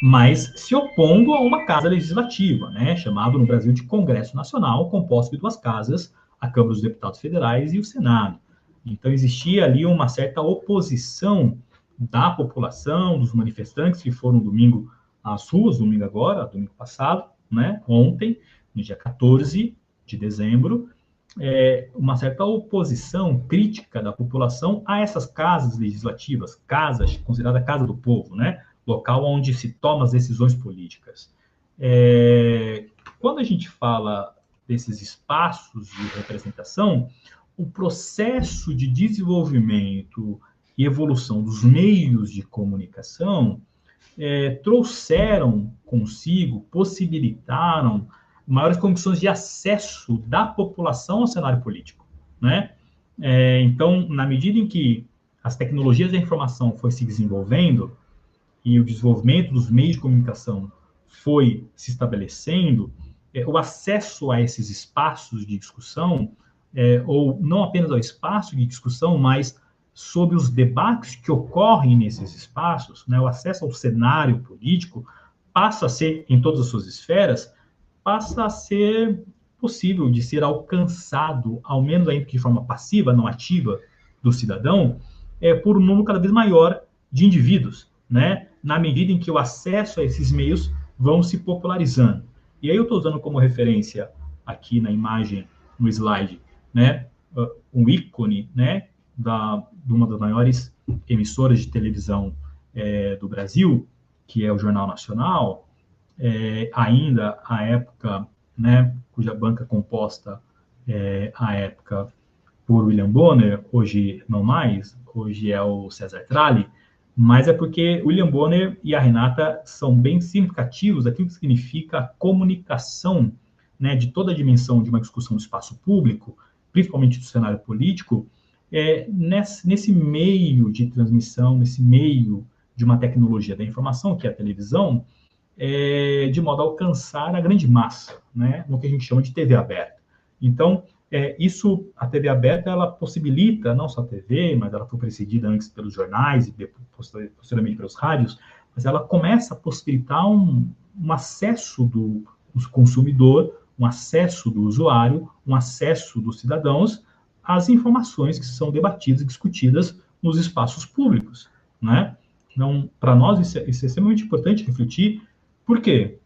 mas se opondo a uma casa legislativa, né, chamado no Brasil de Congresso Nacional, composto de duas casas, a Câmara dos Deputados Federais e o Senado. Então, existia ali uma certa oposição da população, dos manifestantes que foram domingo às ruas, domingo agora, domingo passado, né, ontem, no dia 14 de dezembro, uma certa oposição crítica da população a essas casas legislativas, casas, considerada casa do povo, né, local onde se tomam as decisões políticas. Quando a gente fala desses espaços de representação, o processo de desenvolvimento e evolução dos meios de comunicação trouxeram consigo, possibilitaram maiores condições de acesso da população ao cenário político, né? Então, na medida em que as tecnologias da informação foi se desenvolvendo e o desenvolvimento dos meios de comunicação foi se estabelecendo, o acesso a esses espaços de discussão, ou não apenas ao espaço de discussão, mas sobre os debates que ocorrem nesses espaços, né, o acesso ao cenário político passa a ser, em todas as suas esferas, passa a ser possível de ser alcançado, ao menos ainda de forma passiva, não ativa, do cidadão, por um número cada vez maior de indivíduos, né, na medida em que o acesso a esses meios vão se popularizando. E aí eu estou usando como referência aqui na imagem, no slide, né, um ícone, né, de uma das maiores emissoras de televisão do Brasil, que é o Jornal Nacional, ainda à época, né, cuja banca composta à época por William Bonner, hoje não mais, hoje é o César Tralli, mas é porque William Bonner e a Renata são bem significativos daquilo que significa a comunicação, né, de toda a dimensão de uma discussão do espaço público, principalmente do cenário político, nesse meio de transmissão, nesse meio de uma tecnologia da informação, que é a televisão, de modo a alcançar a grande massa, né, no que a gente chama de TV aberta. Então, a TV aberta, ela possibilita, não só a TV, mas ela foi precedida antes pelos jornais e posteriormente pelos rádios, mas ela começa a possibilitar um acesso do consumidor, um acesso do usuário, um acesso dos cidadãos às informações que são debatidas e discutidas nos espaços públicos, né? Então, para nós, isso é extremamente importante refletir. Por quê?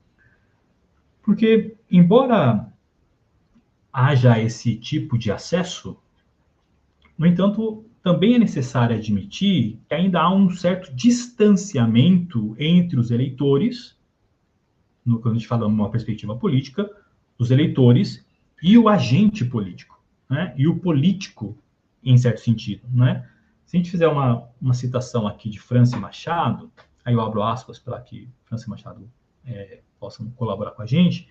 Porque, embora haja esse tipo de acesso, no entanto, também é necessário admitir que ainda há um certo distanciamento entre os eleitores, quando a gente fala numa perspectiva política, os eleitores e o agente político, né? E o político, em certo sentido, né? Se a gente fizer uma citação aqui de Franci Machado, aí eu abro aspas para que Franci Machado possa colaborar com a gente,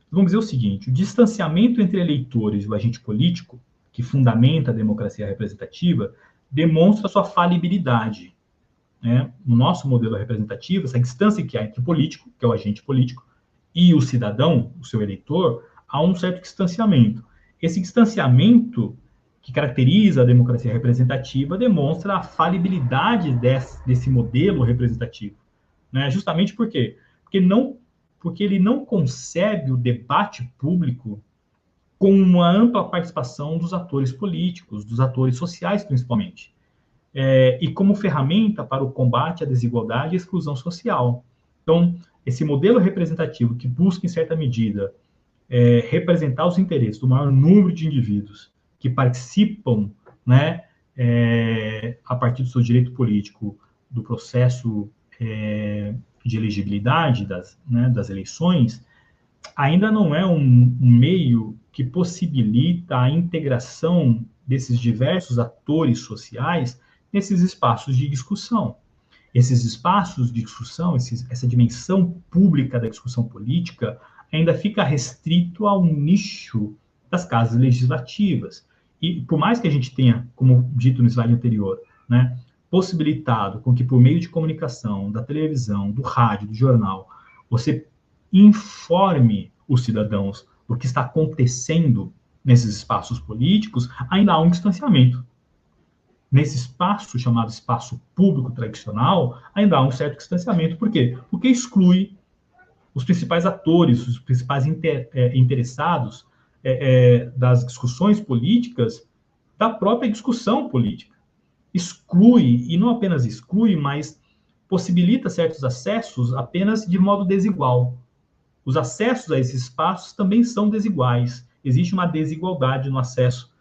vamos dizer o seguinte: o distanciamento entre eleitores e o agente político, que fundamenta a democracia representativa, demonstra sua falibilidade, né? No nosso modelo representativo, essa distância que há entre o político, que é o agente político, e o cidadão, o seu eleitor, há um certo distanciamento. Esse distanciamento que caracteriza a democracia representativa demonstra a falibilidade desse modelo representativo, né? Justamente por quê? Porque ele não concebe o debate público com uma ampla participação dos atores políticos, dos atores sociais, principalmente, e como ferramenta para o combate à desigualdade e à exclusão social. Então, esse modelo representativo que busca, em certa medida, representar os interesses do maior número de indivíduos que participam, né, a partir do seu direito político, do processo de elegibilidade das eleições, ainda não é um meio que possibilita a integração desses diversos atores sociais nesses espaços de discussão. Esses espaços de discussão, essa dimensão pública da discussão política, ainda fica restrito ao nicho das casas legislativas. E por mais que a gente tenha, como dito no slide anterior, né, possibilitado com que por meio de comunicação, da televisão, do rádio, do jornal, você informe os cidadãos do que está acontecendo nesses espaços políticos, ainda há um distanciamento. Nesse espaço chamado espaço público tradicional, ainda há um certo distanciamento. Por quê? Porque exclui os principais atores, os principais interessados das discussões políticas da própria discussão política. Exclui, e não apenas exclui, mas possibilita certos acessos apenas de modo desigual. Os acessos a esses espaços também são desiguais. Existe uma desigualdade no acesso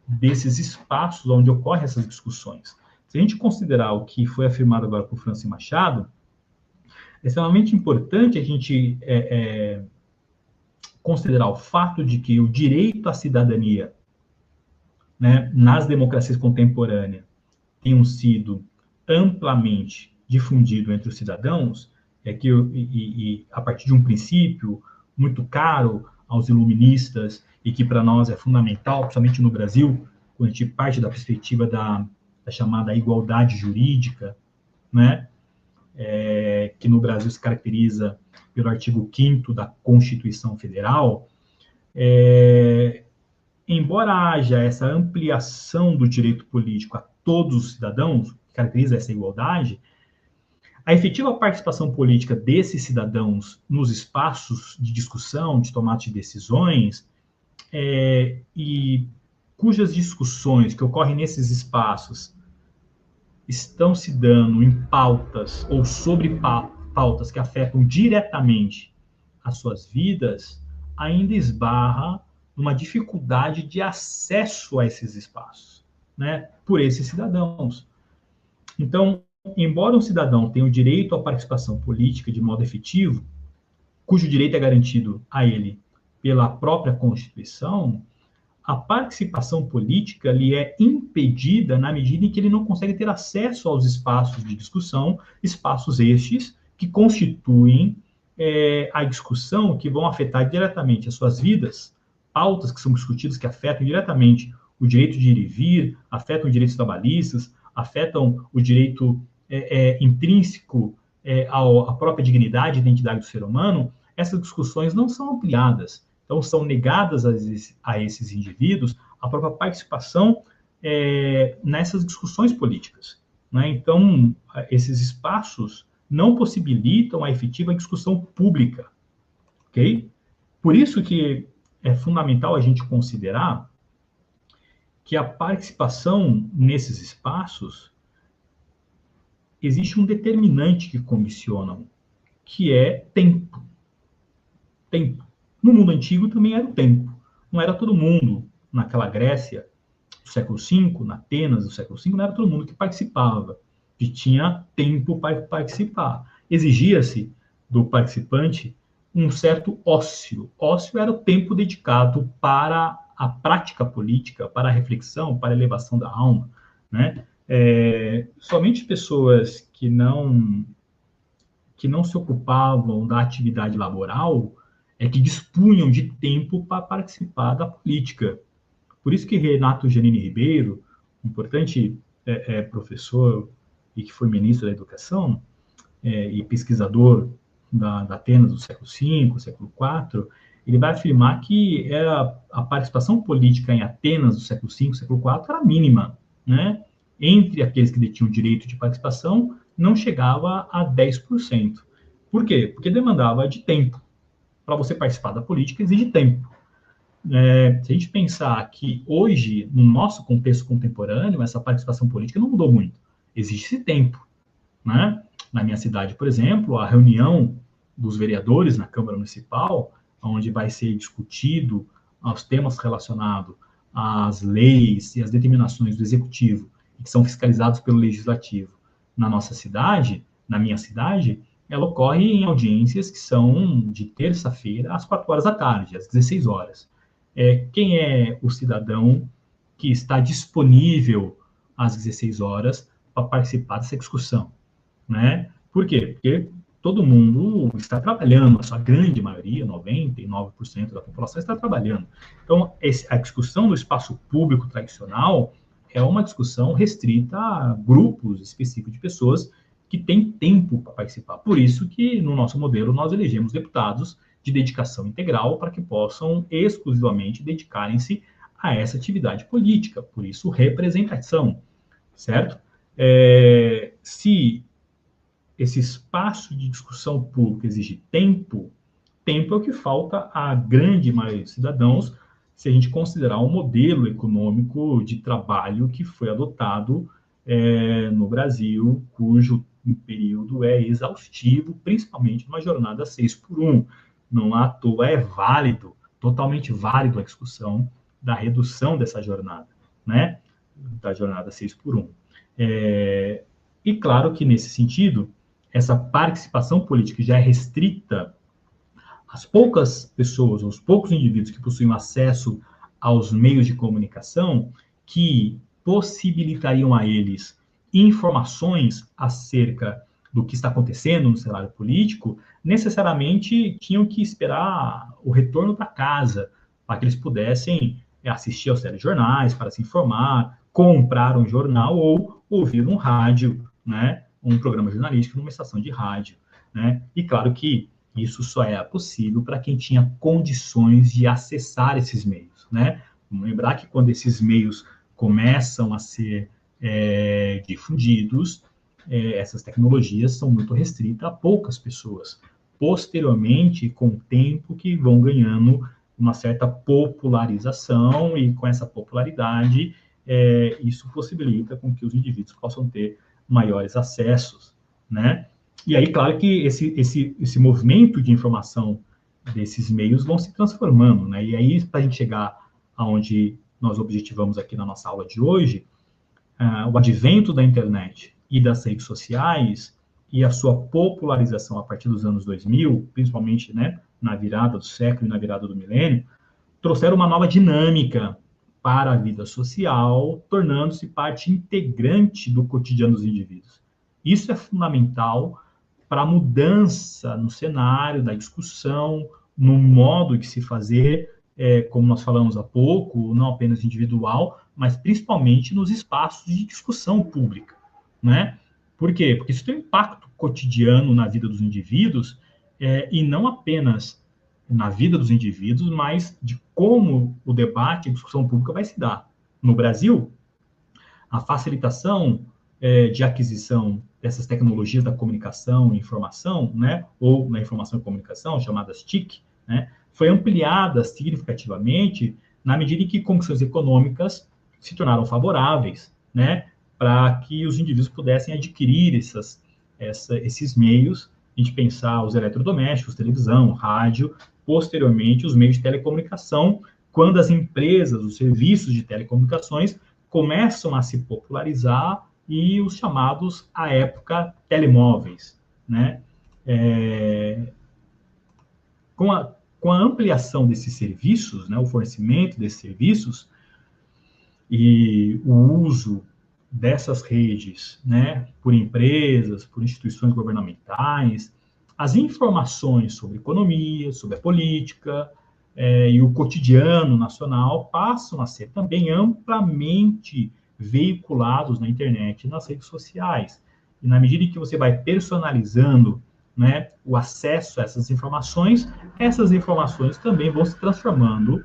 desses espaços onde ocorrem essas discussões. Se a gente considerar o que foi afirmado agora por Franci Machado, é extremamente importante a gente considerar o fato de que o direito à cidadania, né, nas democracias contemporâneas tenham sido amplamente difundido entre os cidadãos, a partir de um princípio muito caro aos iluministas e que para nós é fundamental, principalmente no Brasil, quando a gente parte da perspectiva da chamada igualdade jurídica, né, que no Brasil se caracteriza pelo artigo 5º da Constituição Federal, embora haja essa ampliação do direito político a todos os cidadãos, que caracteriza essa igualdade, a efetiva participação política desses cidadãos nos espaços de discussão, de tomada de decisões, e cujas discussões que ocorrem nesses espaços estão se dando em pautas ou sobre pautas que afetam diretamente as suas vidas, ainda esbarra numa dificuldade de acesso a esses espaços, né, por esses cidadãos. Então, embora um cidadão tenha o direito à participação política de modo efetivo, cujo direito é garantido a ele pela própria Constituição, a participação política lhe é impedida na medida em que ele não consegue ter acesso aos espaços de discussão, espaços estes que constituem a discussão, que vão afetar diretamente as suas vidas, pautas que são discutidas que afetam diretamente o direito de ir e vir, afetam os direitos trabalhistas, afetam o direito intrínseco à própria dignidade e identidade do ser humano. Essas discussões não são ampliadas. Então, são negadas a esses indivíduos a própria participação nessas discussões políticas, né? Então, esses espaços não possibilitam a efetiva discussão pública, ok? Por isso que é fundamental a gente considerar que a participação nesses espaços existe um determinante que condicionam, que é tempo. Tempo. No mundo antigo também era o tempo. Não era todo mundo, naquela Grécia do século V, na Atenas do século V, não era todo mundo que participava, que tinha tempo para participar. Exigia-se do participante um certo ócio. Ócio era o tempo dedicado para a prática política, para a reflexão, para a elevação da alma, né? Somente pessoas que não se ocupavam da atividade laboral que dispunham de tempo para participar da política. Por isso que Renato Giannini Ribeiro, um importante professor e que foi ministro da Educação e pesquisador da Atenas do século V, século IV, ele vai afirmar que a participação política em Atenas do século V, século IV era mínima, né? Entre aqueles que detinham direito de participação, não chegava a 10%. Por quê? Porque demandava de tempo. Para você participar da política, exige tempo. Se a gente pensar que hoje, no nosso contexto contemporâneo, essa participação política não mudou muito. Existe tempo, né? Na minha cidade, por exemplo, a reunião dos vereadores na Câmara Municipal, onde vai ser discutido os temas relacionados às leis e às determinações do Executivo, que são fiscalizados pelo Legislativo na nossa cidade, na minha cidade, ela ocorre em audiências que são de terça-feira às 4 horas da tarde, às 16 horas. Quem é o cidadão que está disponível às 16 horas para participar dessa discussão, né? Por quê? Porque todo mundo está trabalhando, a sua grande maioria, 99% da população está trabalhando. Então, a discussão do espaço público tradicional é uma discussão restrita a grupos específicos de pessoas que têm tempo para participar. Por isso que, no nosso modelo, nós elegemos deputados de dedicação integral para que possam exclusivamente dedicarem-se a essa atividade política. Por isso, representação, certo? Se esse espaço de discussão pública exige tempo, tempo é o que falta à grande maioria dos cidadãos, se a gente considerar o modelo econômico de trabalho que foi adotado no Brasil, cujo período é exaustivo, principalmente numa jornada 6x1. Não à toa é válido, totalmente válido a discussão da redução dessa jornada, né? Da jornada 6x1. E claro que, nesse sentido, essa participação política já é restrita às poucas pessoas, aos poucos indivíduos que possuem acesso aos meios de comunicação que possibilitariam a eles informações acerca do que está acontecendo no cenário político, necessariamente tinham que esperar o retorno para casa, para que eles pudessem assistir aos telejornais, para se informar, comprar um jornal ou ouvir um rádio, né, um programa jornalístico numa estação de rádio, né? E claro que isso só é possível para quem tinha condições de acessar esses meios, né? Vamos lembrar que quando esses meios começam a ser difundidos, essas tecnologias são muito restritas a poucas pessoas. Posteriormente, com o tempo, que vão ganhando uma certa popularização, e com essa popularidade, isso possibilita com que os indivíduos possam ter maiores acessos, né? E aí, claro que esse movimento de informação desses meios vão se transformando, né? E aí, para a gente chegar aonde nós objetivamos aqui na nossa aula de hoje, o advento da internet e das redes sociais e a sua popularização a partir dos anos 2000, principalmente, né, na virada do século e na virada do milênio, trouxeram uma nova dinâmica para a vida social, tornando-se parte integrante do cotidiano dos indivíduos. Isso é fundamental para a mudança no cenário da discussão, no modo de se fazer, como nós falamos há pouco, não apenas individual, mas principalmente nos espaços de discussão pública, né? Por quê? Porque isso tem um impacto cotidiano na vida dos indivíduos, e não apenas na vida dos indivíduos, mas de como o debate e a discussão pública vai se dar. No Brasil, a facilitação de aquisição dessas tecnologias da comunicação e informação, né, ou na informação e comunicação, chamadas TIC, né, foi ampliada significativamente na medida em que condições econômicas se tornaram favoráveis, né, para que os indivíduos pudessem adquirir esses meios. A gente pensar os eletrodomésticos, televisão, rádio, posteriormente os meios de telecomunicação, quando as empresas, os serviços de telecomunicações começam a se popularizar, e os chamados, à época, telemóveis, né? Com a ampliação desses serviços, né, o fornecimento desses serviços e o uso dessas redes, né, por empresas, por instituições governamentais, as informações sobre economia, sobre a política e o cotidiano nacional passam a ser também amplamente veiculados na internet e nas redes sociais. E na medida em que você vai personalizando, né, o acesso a essas informações também vão se transformando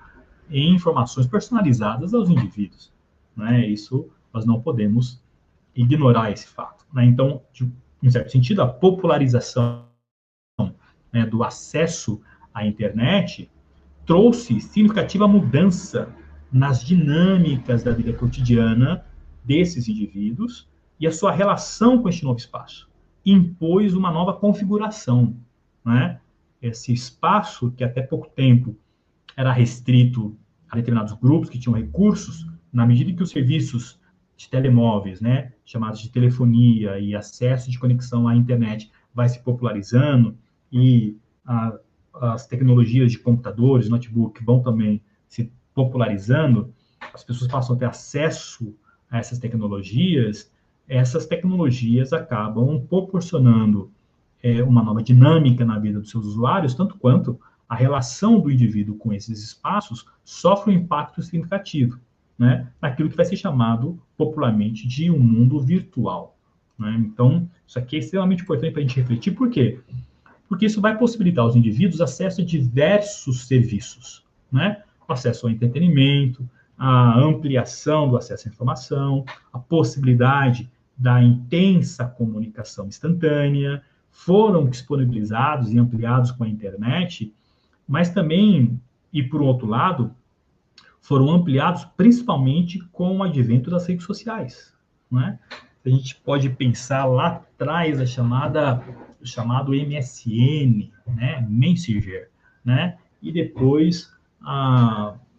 em informações personalizadas aos indivíduos, né? Isso nós não podemos ignorar esse fato, né? Então, em certo sentido, a popularização, né, do acesso à internet trouxe significativa mudança nas dinâmicas da vida cotidiana desses indivíduos e a sua relação com este novo espaço. Impôs uma nova configuração, né? Esse espaço que até pouco tempo era restrito a determinados grupos que tinham recursos, na medida em que os serviços de telemóveis, né, chamados de telefonia e acesso de conexão à internet vai se popularizando, e as tecnologias de computadores, notebook vão também se popularizando, as pessoas passam a ter acesso a essas tecnologias acabam proporcionando uma nova dinâmica na vida dos seus usuários, tanto quanto a relação do indivíduo com esses espaços sofre um impacto significativo, né, naquilo que vai ser chamado popularmente de um mundo virtual, né? Então, isso aqui é extremamente importante para a gente refletir. Por quê? Porque isso vai possibilitar aos indivíduos acesso a diversos serviços, né? O acesso ao entretenimento, a ampliação do acesso à informação, a possibilidade da intensa comunicação instantânea, foram disponibilizados e ampliados com a internet, mas também, e por outro lado, foram ampliados principalmente com o advento das redes sociais, né? A gente pode pensar lá atrás o chamado MSN, né, Messenger, né, e depois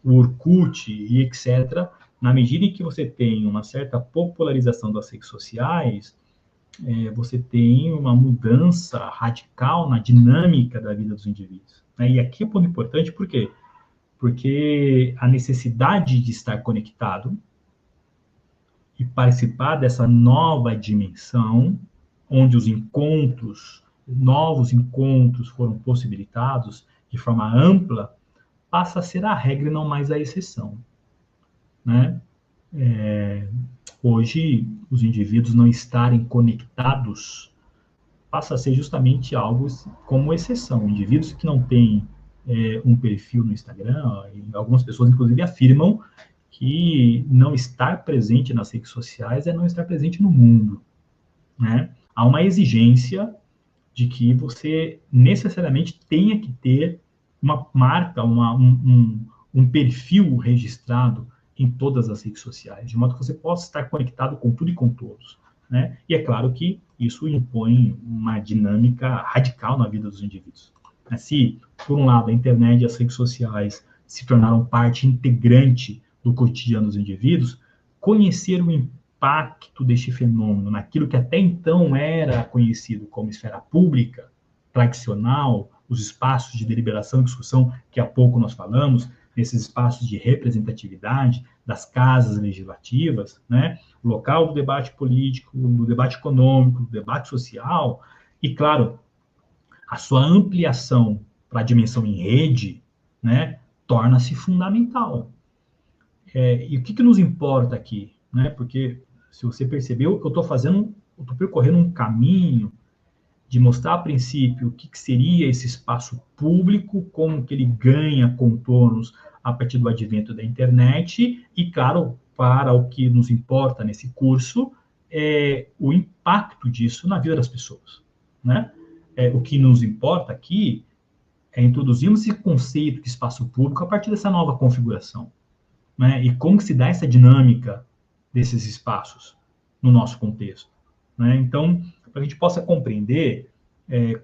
o Orkut e etc. Na medida em que você tem uma certa popularização das redes sociais, você tem uma mudança radical na dinâmica da vida dos indivíduos, né? E aqui é um ponto importante, por quê? Porque a necessidade de estar conectado e participar dessa nova dimensão, onde novos encontros foram possibilitados de forma ampla, passa a ser a regra e não mais a exceção, né? Hoje, os indivíduos não estarem conectados passa a ser justamente algo como exceção. Indivíduos que não têm um perfil no Instagram, e algumas pessoas, inclusive, afirmam que não estar presente nas redes sociais é não estar presente no mundo, né? Há uma exigência de que você necessariamente tenha que ter uma marca, um perfil registrado em todas as redes sociais, de modo que você possa estar conectado com tudo e com todos, né? E é claro que isso impõe uma dinâmica radical na vida dos indivíduos. Se, por um lado, a internet e as redes sociais se tornaram parte integrante do cotidiano dos indivíduos, conhecer o impacto deste fenômeno naquilo que até então era conhecido como esfera pública, tradicional, os espaços de deliberação e discussão que há pouco nós falamos, nesses espaços de representatividade das casas legislativas, né, local do debate político, do debate econômico, do debate social, e, claro, a sua ampliação para a dimensão em rede, né, torna-se fundamental. E o que nos importa aqui? Né? Porque, se você percebeu, eu estou percorrendo um caminho de mostrar, a princípio, o que seria esse espaço público, como que ele ganha contornos a partir do advento da internet, e, claro, para o que nos importa nesse curso, o impacto disso na vida das pessoas. Né? O que nos importa aqui é introduzirmos esse conceito de espaço público a partir dessa nova configuração. Né? E como que se dá essa dinâmica desses espaços no nosso contexto. Né? Então, para que a gente possa compreender,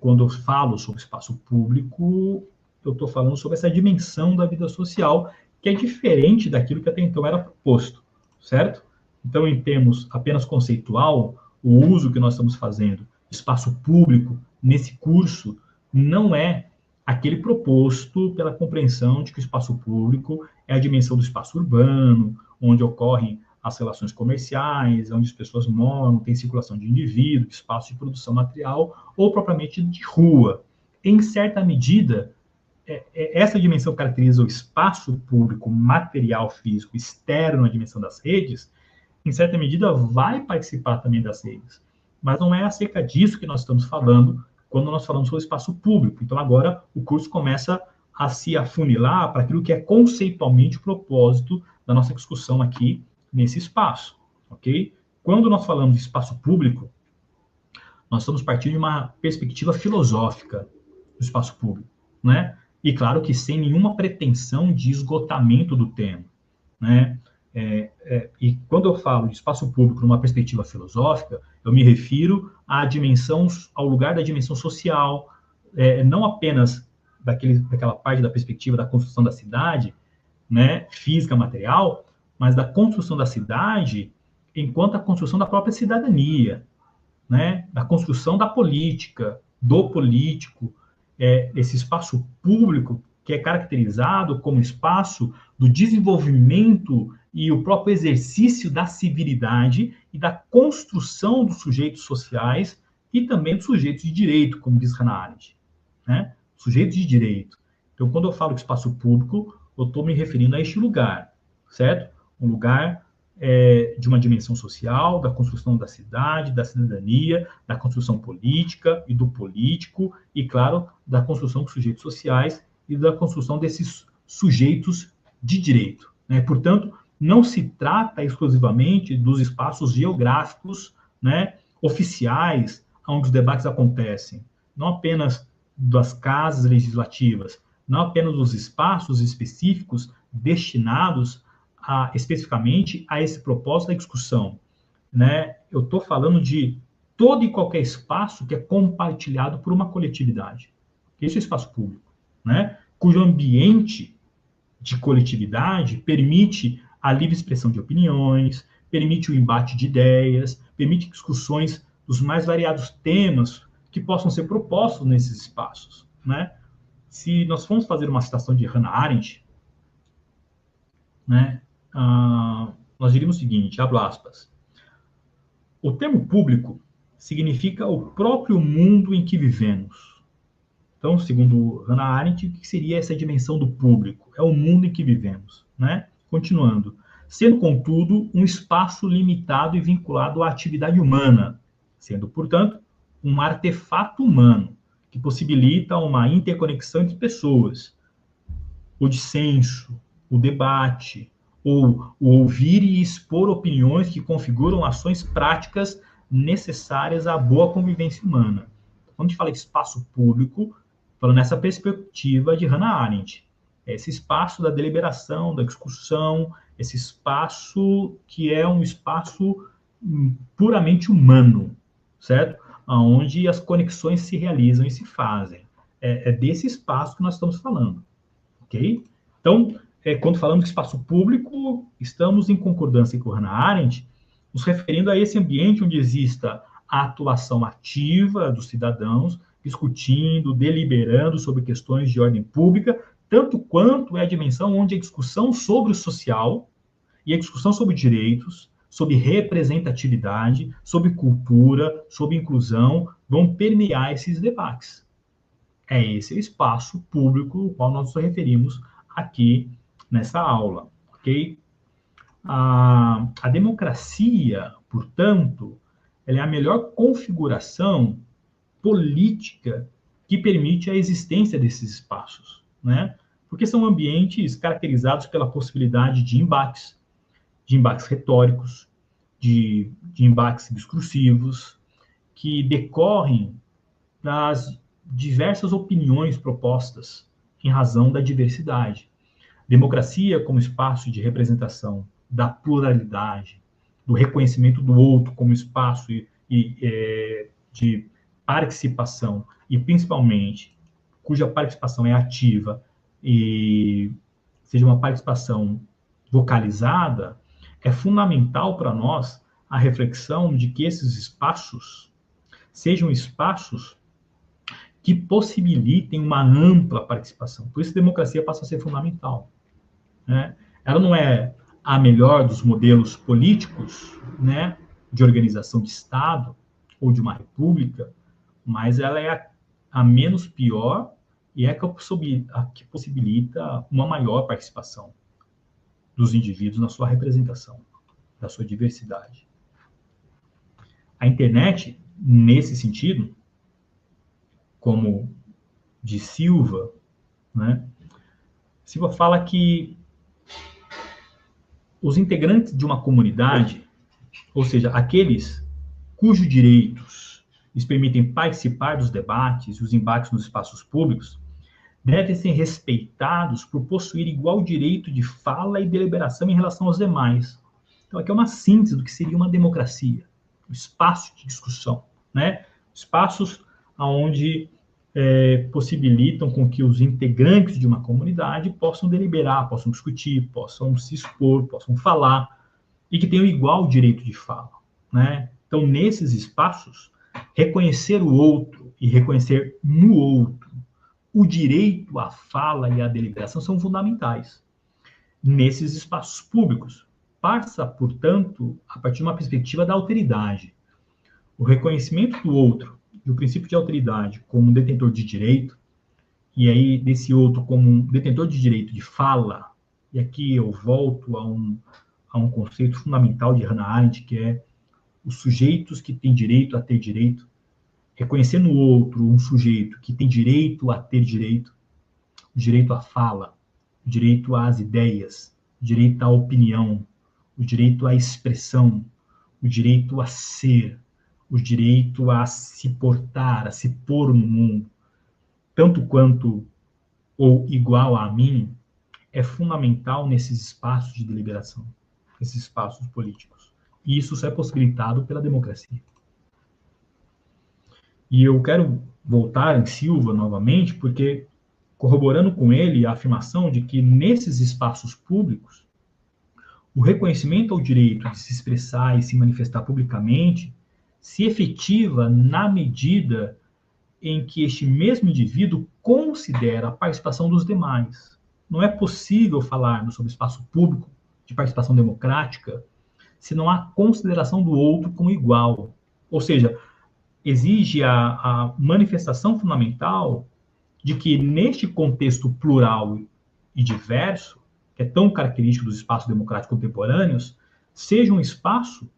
quando eu falo sobre espaço público, eu estou falando sobre essa dimensão da vida social, que é diferente daquilo que até então era proposto, certo? Então, em termos apenas conceitual, o uso que nós estamos fazendo de espaço público nesse curso não é aquele proposto pela compreensão de que o espaço público é a dimensão do espaço urbano, onde ocorrem as relações comerciais, onde as pessoas moram, tem circulação de indivíduos, espaço de produção material, ou propriamente de rua. Em certa medida, essa dimensão caracteriza o espaço público material, físico, externo à dimensão das redes, em certa medida vai participar também das redes. Mas não é acerca disso que nós estamos falando quando nós falamos sobre espaço público. Então, agora, o curso começa a se afunilar para aquilo que é conceitualmente o propósito da nossa discussão aqui nesse espaço, ok? Quando nós falamos de espaço público, nós estamos partindo de uma perspectiva filosófica do espaço público, né? E, claro, que sem nenhuma pretensão de esgotamento do tema, né? E quando eu falo de espaço público numa perspectiva filosófica, eu me refiro ao lugar da dimensão social, não apenas daquela parte da perspectiva da construção da cidade, né, física, material, mas da construção da cidade enquanto a construção da própria cidadania, né, da construção da política, do político, esse espaço público que é caracterizado como espaço do desenvolvimento e o próprio exercício da civilidade e da construção dos sujeitos sociais e também dos sujeitos de direito, como diz Hannah Arendt, né? Sujeitos de direito. Então, quando eu falo de espaço público, eu estou me referindo a este lugar, certo? Um lugar de uma dimensão social, da construção da cidade, da cidadania, da construção política e do político, e, claro, da construção dos sujeitos sociais e da construção desses sujeitos de direito, né? Portanto, não se trata exclusivamente dos espaços geográficos, né, oficiais, onde os debates acontecem, não apenas das casas legislativas, não apenas dos espaços específicos destinados especificamente a esse propósito da discussão, né? Eu estou falando de todo e qualquer espaço que é compartilhado por uma coletividade. Esse é o espaço público, né? Cujo ambiente de coletividade permite a livre expressão de opiniões, permite o embate de ideias, permite discussões dos mais variados temas que possam ser propostos nesses espaços, né? Se nós formos fazer uma citação de Hannah Arendt, né, nós diríamos o seguinte, abro aspas, o termo público significa o próprio mundo em que vivemos. Então, segundo Hannah Arendt, o que seria essa dimensão do público? É o mundo em que vivemos, né? Continuando, sendo, contudo, um espaço limitado e vinculado à atividade humana, sendo, portanto, um artefato humano que possibilita uma interconexão entre pessoas, o dissenso, o debate, ou o ouvir e expor opiniões que configuram ações práticas necessárias à boa convivência humana. Quando a gente fala de espaço público, falando nessa perspectiva de Hannah Arendt, é esse espaço da deliberação, da discussão, esse espaço que é um espaço puramente humano, certo? Onde as conexões se realizam e se fazem. É desse espaço que nós estamos falando, ok? Então, quando falamos de espaço público, estamos em concordância com Hannah Arendt, nos referindo a esse ambiente onde exista a atuação ativa dos cidadãos, discutindo, deliberando sobre questões de ordem pública, tanto quanto é a dimensão onde a discussão sobre o social e a discussão sobre direitos, sobre representatividade, sobre cultura, sobre inclusão, vão permear esses debates. É esse espaço público ao qual nós nos referimos aqui nessa aula, ok? A democracia, portanto, ela é a melhor configuração política que permite a existência desses espaços, né? Porque são ambientes caracterizados pela possibilidade de embates retóricos, de embates discursivos, que decorrem das diversas opiniões propostas em razão da diversidade. Democracia como espaço de representação da pluralidade, do reconhecimento do outro como espaço de participação, e principalmente cuja participação é ativa e seja uma participação vocalizada, é fundamental para nós a reflexão de que esses espaços sejam espaços que possibilitem uma ampla participação. Por isso, a democracia passa a ser fundamental, né? Ela não é a melhor dos modelos políticos, né, de organização de Estado ou de uma república, mas ela é a menos pior e é a que possibilita uma maior participação dos indivíduos na sua representação, da sua diversidade. A internet, nesse sentido, como de Silva, né, Silva fala que os integrantes de uma comunidade, ou seja, aqueles cujos direitos lhes permitem participar dos debates e os embates nos espaços públicos, devem ser respeitados por possuir igual direito de fala e deliberação em relação aos demais. Então, aqui é uma síntese do que seria uma democracia, um espaço de discussão, né? Espaços onde possibilitam com que os integrantes de uma comunidade possam deliberar, possam discutir, possam se expor, possam falar, e que tenham igual direito de fala, né? Então, nesses espaços, reconhecer o outro e reconhecer no outro o direito à fala e à deliberação são fundamentais nesses espaços públicos. Passa, portanto, a partir de uma perspectiva da alteridade. O reconhecimento do outro e o princípio de alteridade como um detentor de direito, e aí desse outro como um detentor de direito de fala, e aqui eu volto a um conceito fundamental de Hannah Arendt, que é os sujeitos que têm direito a ter direito, reconhecer no outro um sujeito que tem direito a ter direito, o direito à fala, o direito às ideias, o direito à opinião, o direito à expressão, o direito a ser, o direito a se portar, a se pôr no mundo, tanto quanto ou igual a mim, é fundamental nesses espaços de deliberação, nesses espaços políticos. E isso só é possibilitado pela democracia. E eu quero voltar em Silva novamente, porque corroborando com ele a afirmação de que nesses espaços públicos, o reconhecimento ao direito de se expressar e se manifestar publicamente se efetiva na medida em que este mesmo indivíduo considera a participação dos demais. Não é possível falarmos sobre espaço público de participação democrática se não há consideração do outro como igual. Ou seja, exige a manifestação fundamental de que, neste contexto plural e diverso, que é tão característico dos espaços democráticos contemporâneos, seja um espaço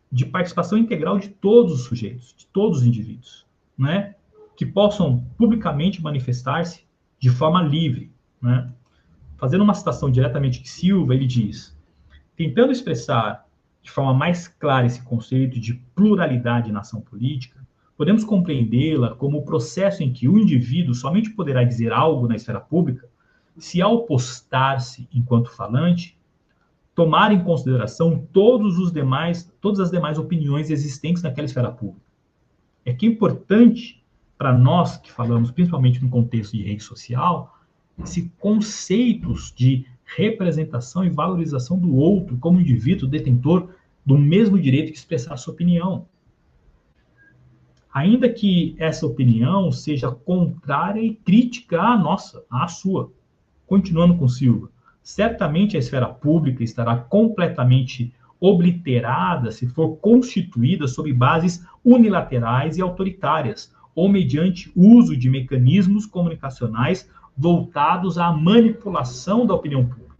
de participação integral de todos os sujeitos, de todos os indivíduos, né? Que possam publicamente manifestar-se de forma livre, né? Fazendo uma citação diretamente de Silva, ele diz: tentando expressar de forma mais clara esse conceito de pluralidade na ação política, podemos compreendê-la como o processo em que o indivíduo somente poderá dizer algo na esfera pública se, ao postar-se enquanto falante, tomar em consideração todas as demais opiniões existentes naquela esfera pública. É que é importante para nós que falamos, principalmente no contexto de rede social, esses conceitos de representação e valorização do outro como indivíduo detentor do mesmo direito de expressar a sua opinião. Ainda que essa opinião seja contrária e crítica à nossa, à sua. Continuando com Silva, certamente a esfera pública estará completamente obliterada se for constituída sob bases unilaterais e autoritárias, ou mediante uso de mecanismos comunicacionais voltados à manipulação da opinião pública.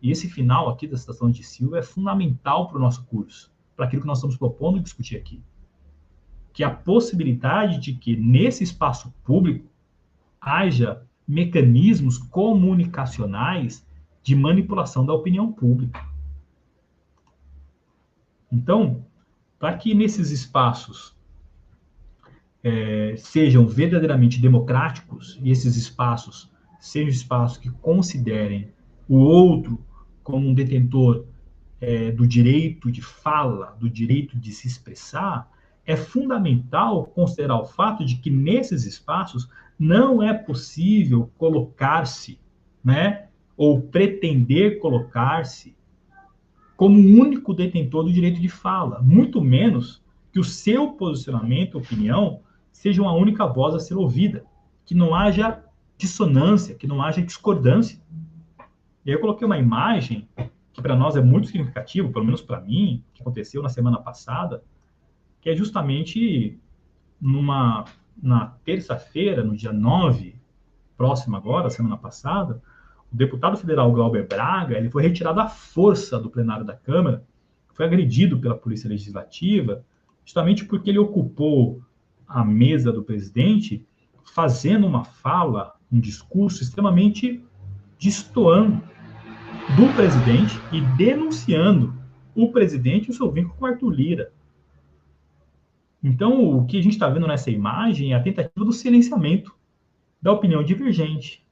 E esse final aqui da citação de Silva é fundamental para o nosso curso, para aquilo que nós estamos propondo discutir aqui. Que a possibilidade de que nesse espaço público haja mecanismos comunicacionais de manipulação da opinião pública. Então, para que nesses espaços sejam verdadeiramente democráticos, e esses espaços sejam espaços que considerem o outro como um detentor do direito de fala, do direito de se expressar, é fundamental considerar o fato de que nesses espaços não é possível colocar-se, né, ou pretender colocar-se como único detentor do direito de fala, muito menos que o seu posicionamento, opinião, seja uma única voz a ser ouvida, que não haja dissonância, que não haja discordância. E aí eu coloquei uma imagem que para nós é muito significativo, pelo menos para mim, que aconteceu na semana passada, que é justamente na terça-feira, no dia 9, próximo agora, semana passada, o deputado federal Glauber Braga, ele foi retirado à força do plenário da Câmara, foi agredido pela Polícia Legislativa, justamente porque ele ocupou a mesa do presidente, fazendo uma fala, um discurso extremamente destoando do presidente e denunciando o presidente e o seu vínculo com Arthur Lira. Então, o que a gente está vendo nessa imagem é a tentativa do silenciamento da opinião divergente,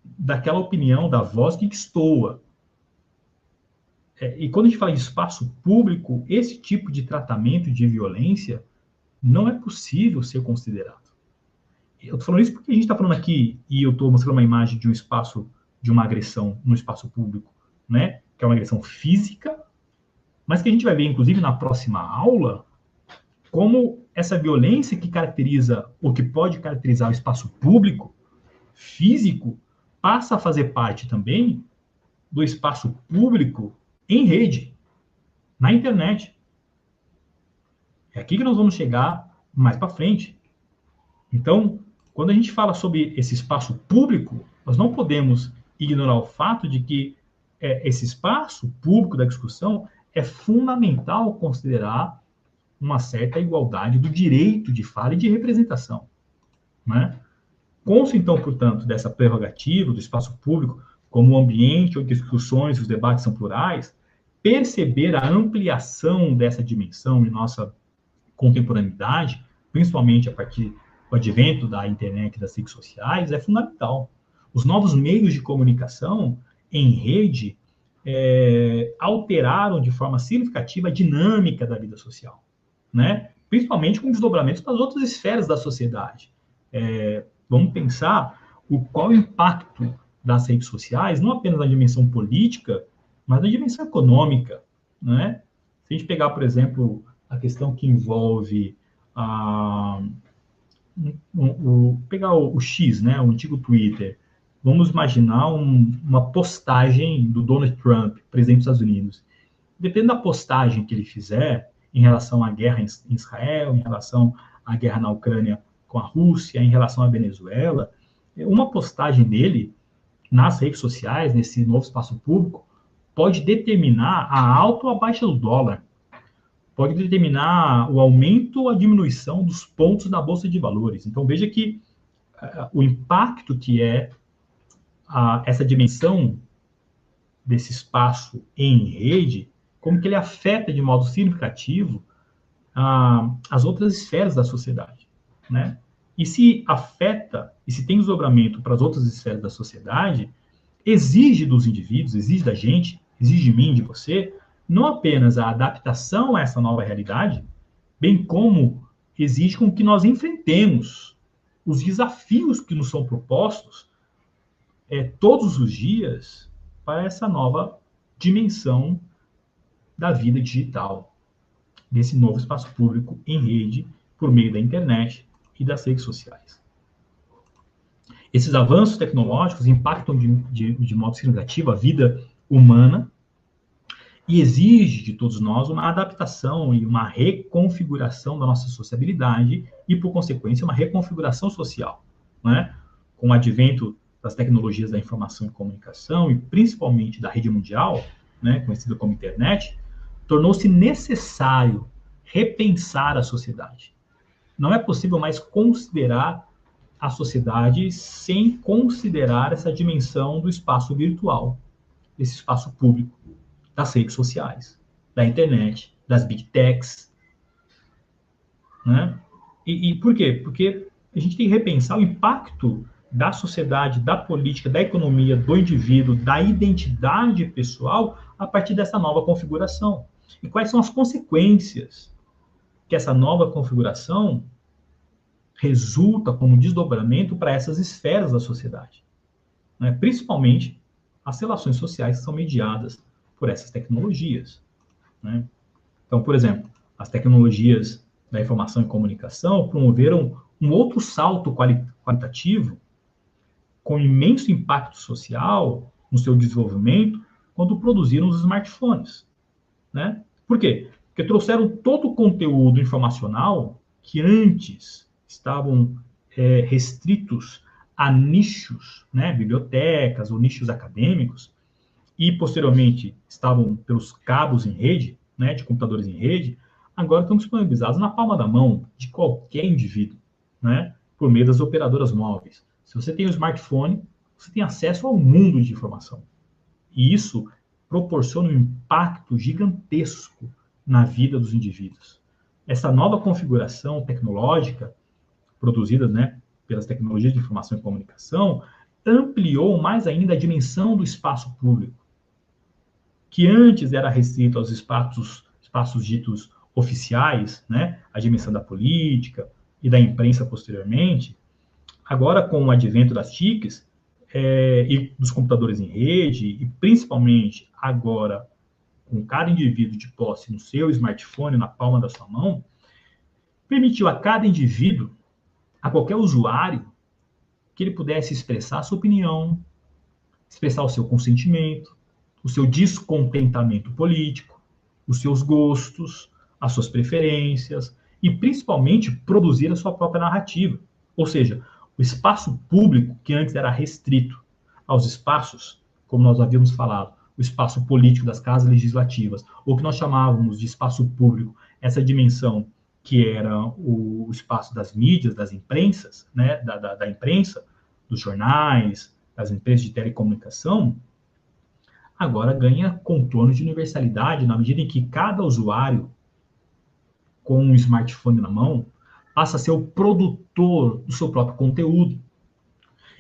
daquela opinião, da voz que destoa. E quando a gente fala de espaço público, esse tipo de tratamento de violência não é possível ser considerado. Eu estou falando isso porque a gente está falando aqui, e eu estou mostrando uma imagem de um espaço, de uma agressão no espaço público, né? Que é uma agressão física, mas que a gente vai ver, inclusive, na próxima aula, como essa violência que caracteriza, ou que pode caracterizar o espaço público, físico, passa a fazer parte também do espaço público em rede, na internet. É aqui que nós vamos chegar mais para frente. Então, quando a gente fala sobre esse espaço público, nós não podemos ignorar o fato de que esse espaço público da discussão é fundamental considerar uma certa igualdade do direito de fala e de representação, né? Consta, então, portanto, dessa prerrogativa do espaço público como um ambiente onde as discussões e os debates são plurais, perceber a ampliação dessa dimensão em nossa contemporaneidade, principalmente a partir do advento da internet e das redes sociais, é fundamental. Os novos meios de comunicação em rede alteraram de forma significativa a dinâmica da vida social, né? Principalmente com desdobramentos para as outras esferas da sociedade. Vamos pensar qual o impacto das redes sociais, não apenas na dimensão política, mas na dimensão econômica, né? Se a gente pegar, por exemplo, a questão que envolve pegar o X, né, o antigo Twitter, vamos imaginar uma postagem do Donald Trump, presidente dos Estados Unidos. Dependendo da postagem que ele fizer em relação à guerra em Israel, em relação à guerra na Ucrânia com a Rússia, em relação à Venezuela, uma postagem dele nas redes sociais, nesse novo espaço público, pode determinar a alta ou a baixa do dólar, pode determinar o aumento ou a diminuição dos pontos da Bolsa de Valores. Então, veja que o impacto que essa dimensão desse espaço em rede, como que ele afeta de modo significativo as outras esferas da sociedade, né? E se afeta, e se tem desdobramento para as outras esferas da sociedade, exige dos indivíduos, exige da gente, exige de mim, de você, não apenas a adaptação a essa nova realidade, bem como exige com que nós enfrentemos os desafios que nos são propostos todos os dias para essa nova dimensão da vida digital, desse novo espaço público em rede, por meio da internet e das redes sociais. Esses avanços tecnológicos impactam de modo significativo a vida humana e exige de todos nós uma adaptação e uma reconfiguração da nossa sociabilidade e, por consequência, uma reconfiguração social, né? Com o advento das tecnologias da informação e comunicação e principalmente da rede mundial, né, conhecida como internet, tornou-se necessário repensar a sociedade. Não é possível mais considerar a sociedade sem considerar essa dimensão do espaço virtual, desse espaço público, das redes sociais, da internet, das big techs, né? E por quê? Porque a gente tem que repensar o impacto da sociedade, da política, da economia, do indivíduo, da identidade pessoal a partir dessa nova configuração. E quais são as consequências que essa nova configuração resulta como desdobramento para essas esferas da sociedade, né? Principalmente as relações sociais que são mediadas por essas tecnologias, né? Então, por exemplo, as tecnologias da informação e comunicação promoveram um outro salto qualitativo com imenso impacto social no seu desenvolvimento quando produziram os smartphones, né? Por quê? Porque trouxeram todo o conteúdo informacional que antes estavam restritos a nichos, né, bibliotecas ou nichos acadêmicos, e posteriormente estavam pelos cabos em rede, né, de computadores em rede, agora estão disponibilizados na palma da mão de qualquer indivíduo, né, por meio das operadoras móveis. Se você tem um smartphone, você tem acesso ao mundo de informação. E isso proporciona um impacto gigantesco na vida dos indivíduos. Essa nova configuração tecnológica produzida, né, pelas tecnologias de informação e comunicação, ampliou mais ainda a dimensão do espaço público, que antes era restrito aos espaços ditos oficiais, né, a dimensão da política e da imprensa posteriormente. Agora, com o advento das TICs e dos computadores em rede, e principalmente agora com cada indivíduo de posse no seu smartphone, na palma da sua mão, permitiu a cada indivíduo, a qualquer usuário, que ele pudesse expressar a sua opinião, expressar o seu consentimento, o seu descontentamento político, os seus gostos, as suas preferências e, principalmente, produzir a sua própria narrativa. Ou seja, o espaço público, que antes era restrito aos espaços, como nós havíamos falado, o espaço político das casas legislativas, ou que nós chamávamos de espaço público, essa dimensão que era o espaço das mídias, das imprensas, né, da imprensa, dos jornais, das empresas de telecomunicação, agora ganha contornos de universalidade na medida em que cada usuário, com um smartphone na mão, passa a ser o produtor do seu próprio conteúdo.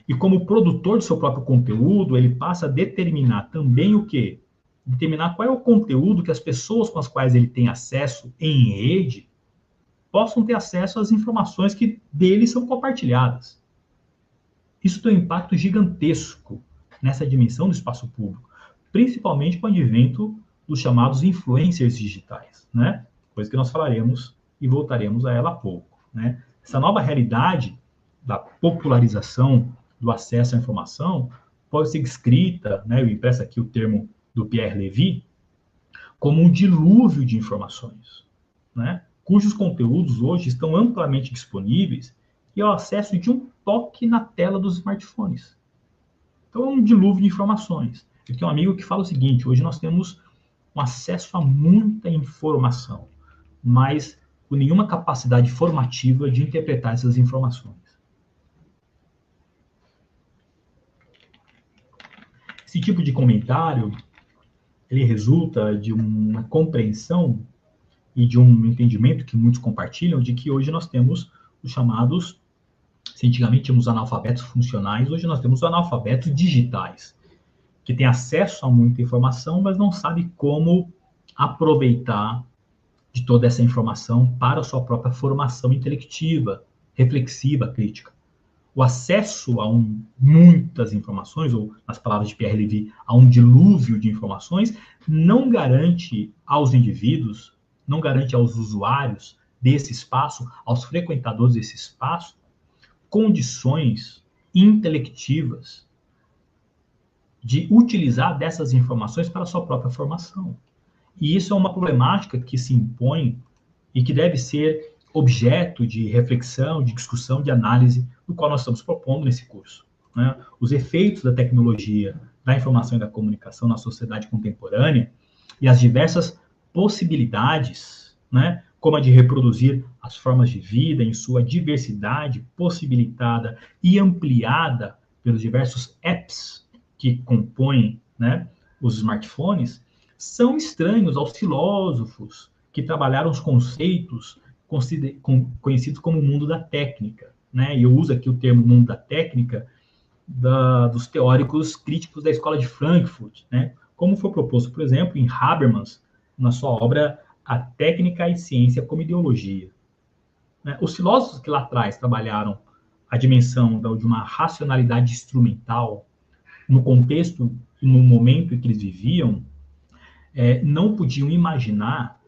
E como produtor do seu próprio conteúdo, ele passa a determinar também o quê? Determinar qual é o conteúdo que as pessoas com as quais ele tem acesso em rede possam ter acesso às informações que dele são compartilhadas. Isso tem um impacto gigantesco nessa dimensão do espaço público, principalmente com o advento dos chamados influencers digitais, né? Coisa que nós falaremos e voltaremos a ela há pouco, né? Essa nova realidade da popularização do acesso à informação pode ser descrita, né, eu impresso aqui o termo do Pierre Levy, como um dilúvio de informações, né, cujos conteúdos hoje estão amplamente disponíveis e ao acesso de um toque na tela dos smartphones. Então, é um dilúvio de informações. Eu tenho um amigo que fala o seguinte: hoje nós temos um acesso a muita informação, mas com nenhuma capacidade formativa de interpretar essas informações. Esse tipo de comentário ele resulta de uma compreensão e de um entendimento que muitos compartilham de que hoje nós temos os chamados, se antigamente tínhamos analfabetos funcionais, hoje nós temos analfabetos digitais, que têm acesso a muita informação, mas não sabe como aproveitar de toda essa informação para a sua própria formação intelectiva, reflexiva, crítica. O acesso a muitas informações, ou, nas palavras de Pierre Levy, a um dilúvio de informações, não garante aos indivíduos, não garante aos usuários desse espaço, aos frequentadores desse espaço, condições intelectivas de utilizar dessas informações para a sua própria formação. E isso é uma problemática que se impõe e que deve ser objeto de reflexão, de discussão, de análise, do qual nós estamos propondo nesse curso, né? Os efeitos da tecnologia, da informação e da comunicação na sociedade contemporânea e as diversas possibilidades, né, como a de reproduzir as formas de vida em sua diversidade possibilitada e ampliada pelos diversos apps que compõem, né, os smartphones, são estranhos aos filósofos que trabalharam os conceitos conhecidos como mundo da técnica, né? E eu uso aqui o termo mundo da técnica dos teóricos críticos da escola de Frankfurt, né? Como foi proposto, por exemplo, em Habermas, na sua obra A Técnica e Ciência como Ideologia. Né? Os filósofos que lá atrás trabalharam a dimensão de uma racionalidade instrumental no contexto e no momento em que eles viviam, não podiam imaginar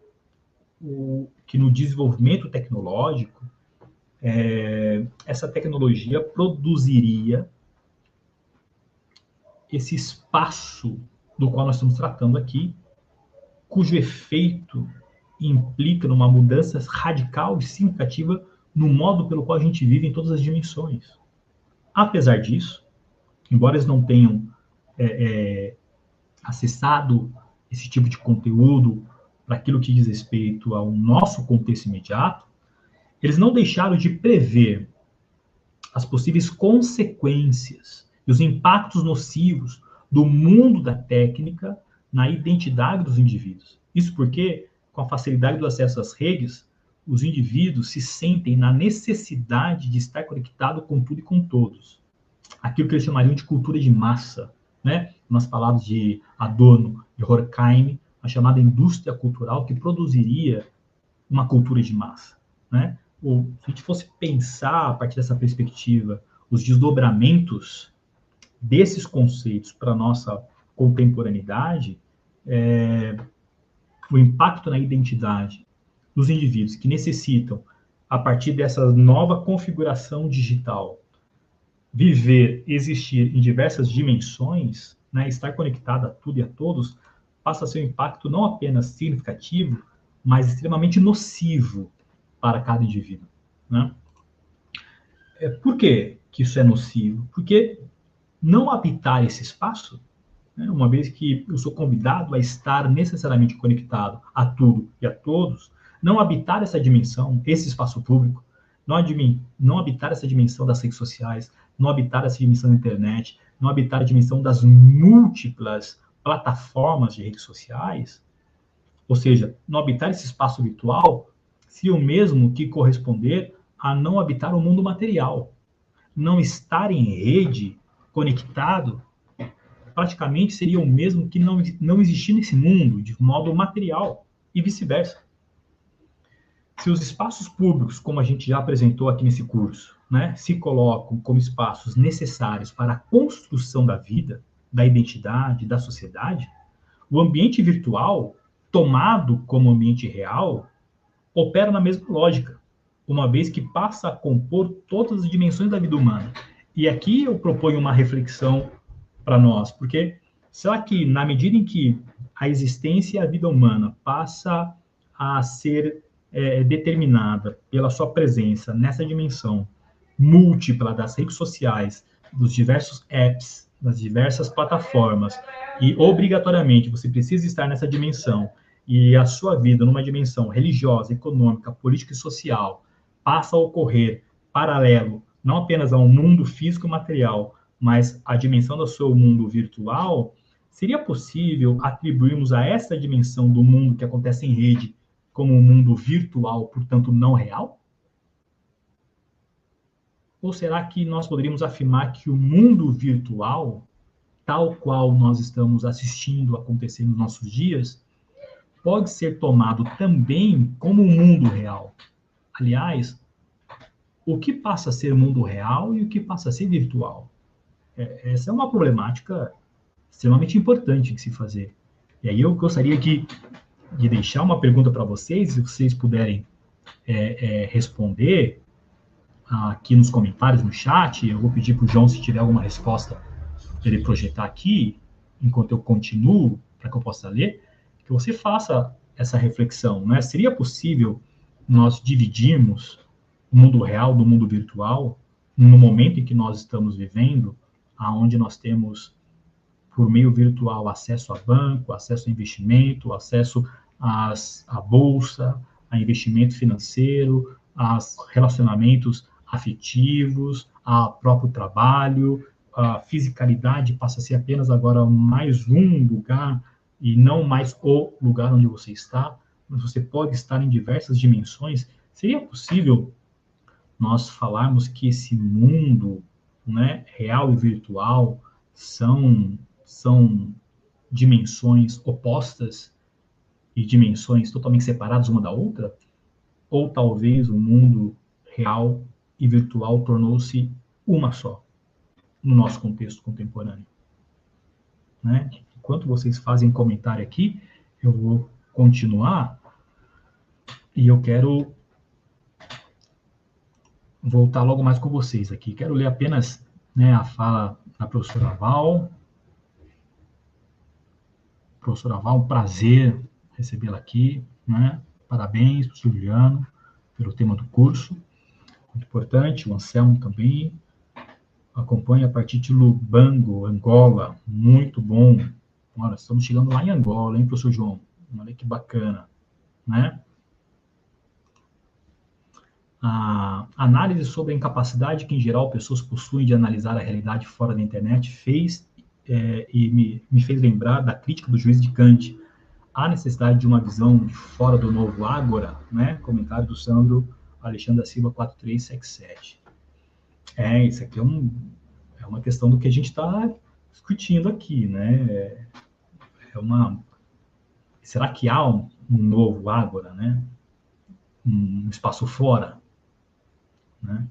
que no desenvolvimento tecnológico, essa tecnologia produziria esse espaço do qual nós estamos tratando aqui, cujo efeito implica numa mudança radical e significativa no modo pelo qual a gente vive em todas as dimensões. Apesar disso, embora eles não tenham acessado esse tipo de conteúdo para aquilo que diz respeito ao nosso contexto imediato, eles não deixaram de prever as possíveis consequências e os impactos nocivos do mundo da técnica na identidade dos indivíduos. Isso porque, com a facilidade do acesso às redes, os indivíduos se sentem na necessidade de estar conectado com tudo e com todos. Aquilo que eles chamariam de cultura de massa, né? Nas palavras de Adorno e Horkheim, a chamada indústria cultural que produziria uma cultura de massa, né? Ou, se a gente fosse pensar a partir dessa perspectiva os desdobramentos desses conceitos para a nossa contemporaneidade, o impacto na identidade dos indivíduos que necessitam, a partir dessa nova configuração digital, viver, existir em diversas dimensões, né, estar conectado a tudo e a todos, passa a ser um impacto não apenas significativo, mas extremamente nocivo para cada indivíduo, né? Por que isso é nocivo? Porque não habitar esse espaço, né, uma vez que eu sou convidado a estar necessariamente conectado a tudo e a todos, não habitar essa dimensão, esse espaço público, não habitar essa dimensão das redes sociais, não habitar essa dimensão da internet, não habitar a dimensão das múltiplas plataformas de redes sociais, ou seja, não habitar esse espaço virtual, seria o mesmo que corresponder a não habitar o mundo material. Não estar em rede, conectado, praticamente seria o mesmo que não existir nesse mundo de modo material e vice-versa. Se os espaços públicos, como a gente já apresentou aqui nesse curso, né, se colocam como espaços necessários para a construção da vida, da identidade, da sociedade, o ambiente virtual, tomado como ambiente real, opera na mesma lógica, uma vez que passa a compor todas as dimensões da vida humana. E aqui eu proponho uma reflexão para nós, porque será que, na medida em que a existência e a vida humana passa a ser determinada pela sua presença nessa dimensão múltipla das redes sociais, dos diversos apps, das diversas plataformas, e obrigatoriamente você precisa estar nessa dimensão, e a sua vida numa dimensão religiosa, econômica, política e social passa a ocorrer paralelo, não apenas ao mundo físico e material, mas à dimensão do seu mundo virtual, seria possível atribuirmos a essa dimensão do mundo que acontece em rede como um mundo virtual, portanto não real? Ou será que nós poderíamos afirmar que o mundo virtual, tal qual nós estamos assistindo acontecer nos nossos dias, pode ser tomado também como um mundo real? Aliás, o que passa a ser mundo real e o que passa a ser virtual? Essa é uma problemática extremamente importante de se fazer. E aí eu gostaria de deixar uma pergunta para vocês, se vocês puderem responder aqui nos comentários, no chat. Eu vou pedir para o João, se tiver alguma resposta, ele projetar aqui, enquanto eu continuo, para que eu possa ler, que você faça essa reflexão, né? Seria possível nós dividirmos o mundo real do mundo virtual no momento em que nós estamos vivendo, aonde nós temos, por meio virtual, acesso a banco, acesso a investimento, acesso à bolsa, a investimento financeiro, a relacionamentos afetivos, a próprio trabalho, a fisicalidade passa a ser apenas agora mais um lugar e não mais o lugar onde você está, mas você pode estar em diversas dimensões. Seria possível nós falarmos que esse mundo, né, real e virtual são dimensões opostas e dimensões totalmente separadas uma da outra? Ou talvez o mundo real e virtual tornou-se uma só, no nosso contexto contemporâneo, né? Enquanto vocês fazem comentário aqui, eu vou continuar e eu quero voltar logo mais com vocês aqui. Quero ler apenas, né, a fala da professora Val. Professora Val, um prazer recebê-la aqui, né? Parabéns, professor Juliano, pelo tema do curso. Muito importante, o Anselmo também. Acompanha a partir de Lubango, Angola. Muito bom. Olha, estamos chegando lá em Angola, hein, professor João? Olha que bacana, né? A análise sobre a incapacidade que, em geral, pessoas possuem de analisar a realidade fora da internet e me fez lembrar da crítica do juiz de Kant. Há necessidade de uma visão de fora do novo Ágora, né? Comentário do Sandro Alexandre da Silva 4377. Isso aqui é uma questão do que a gente está discutindo aqui, né? Será que há um novo Ágora, né? Um espaço fora, né?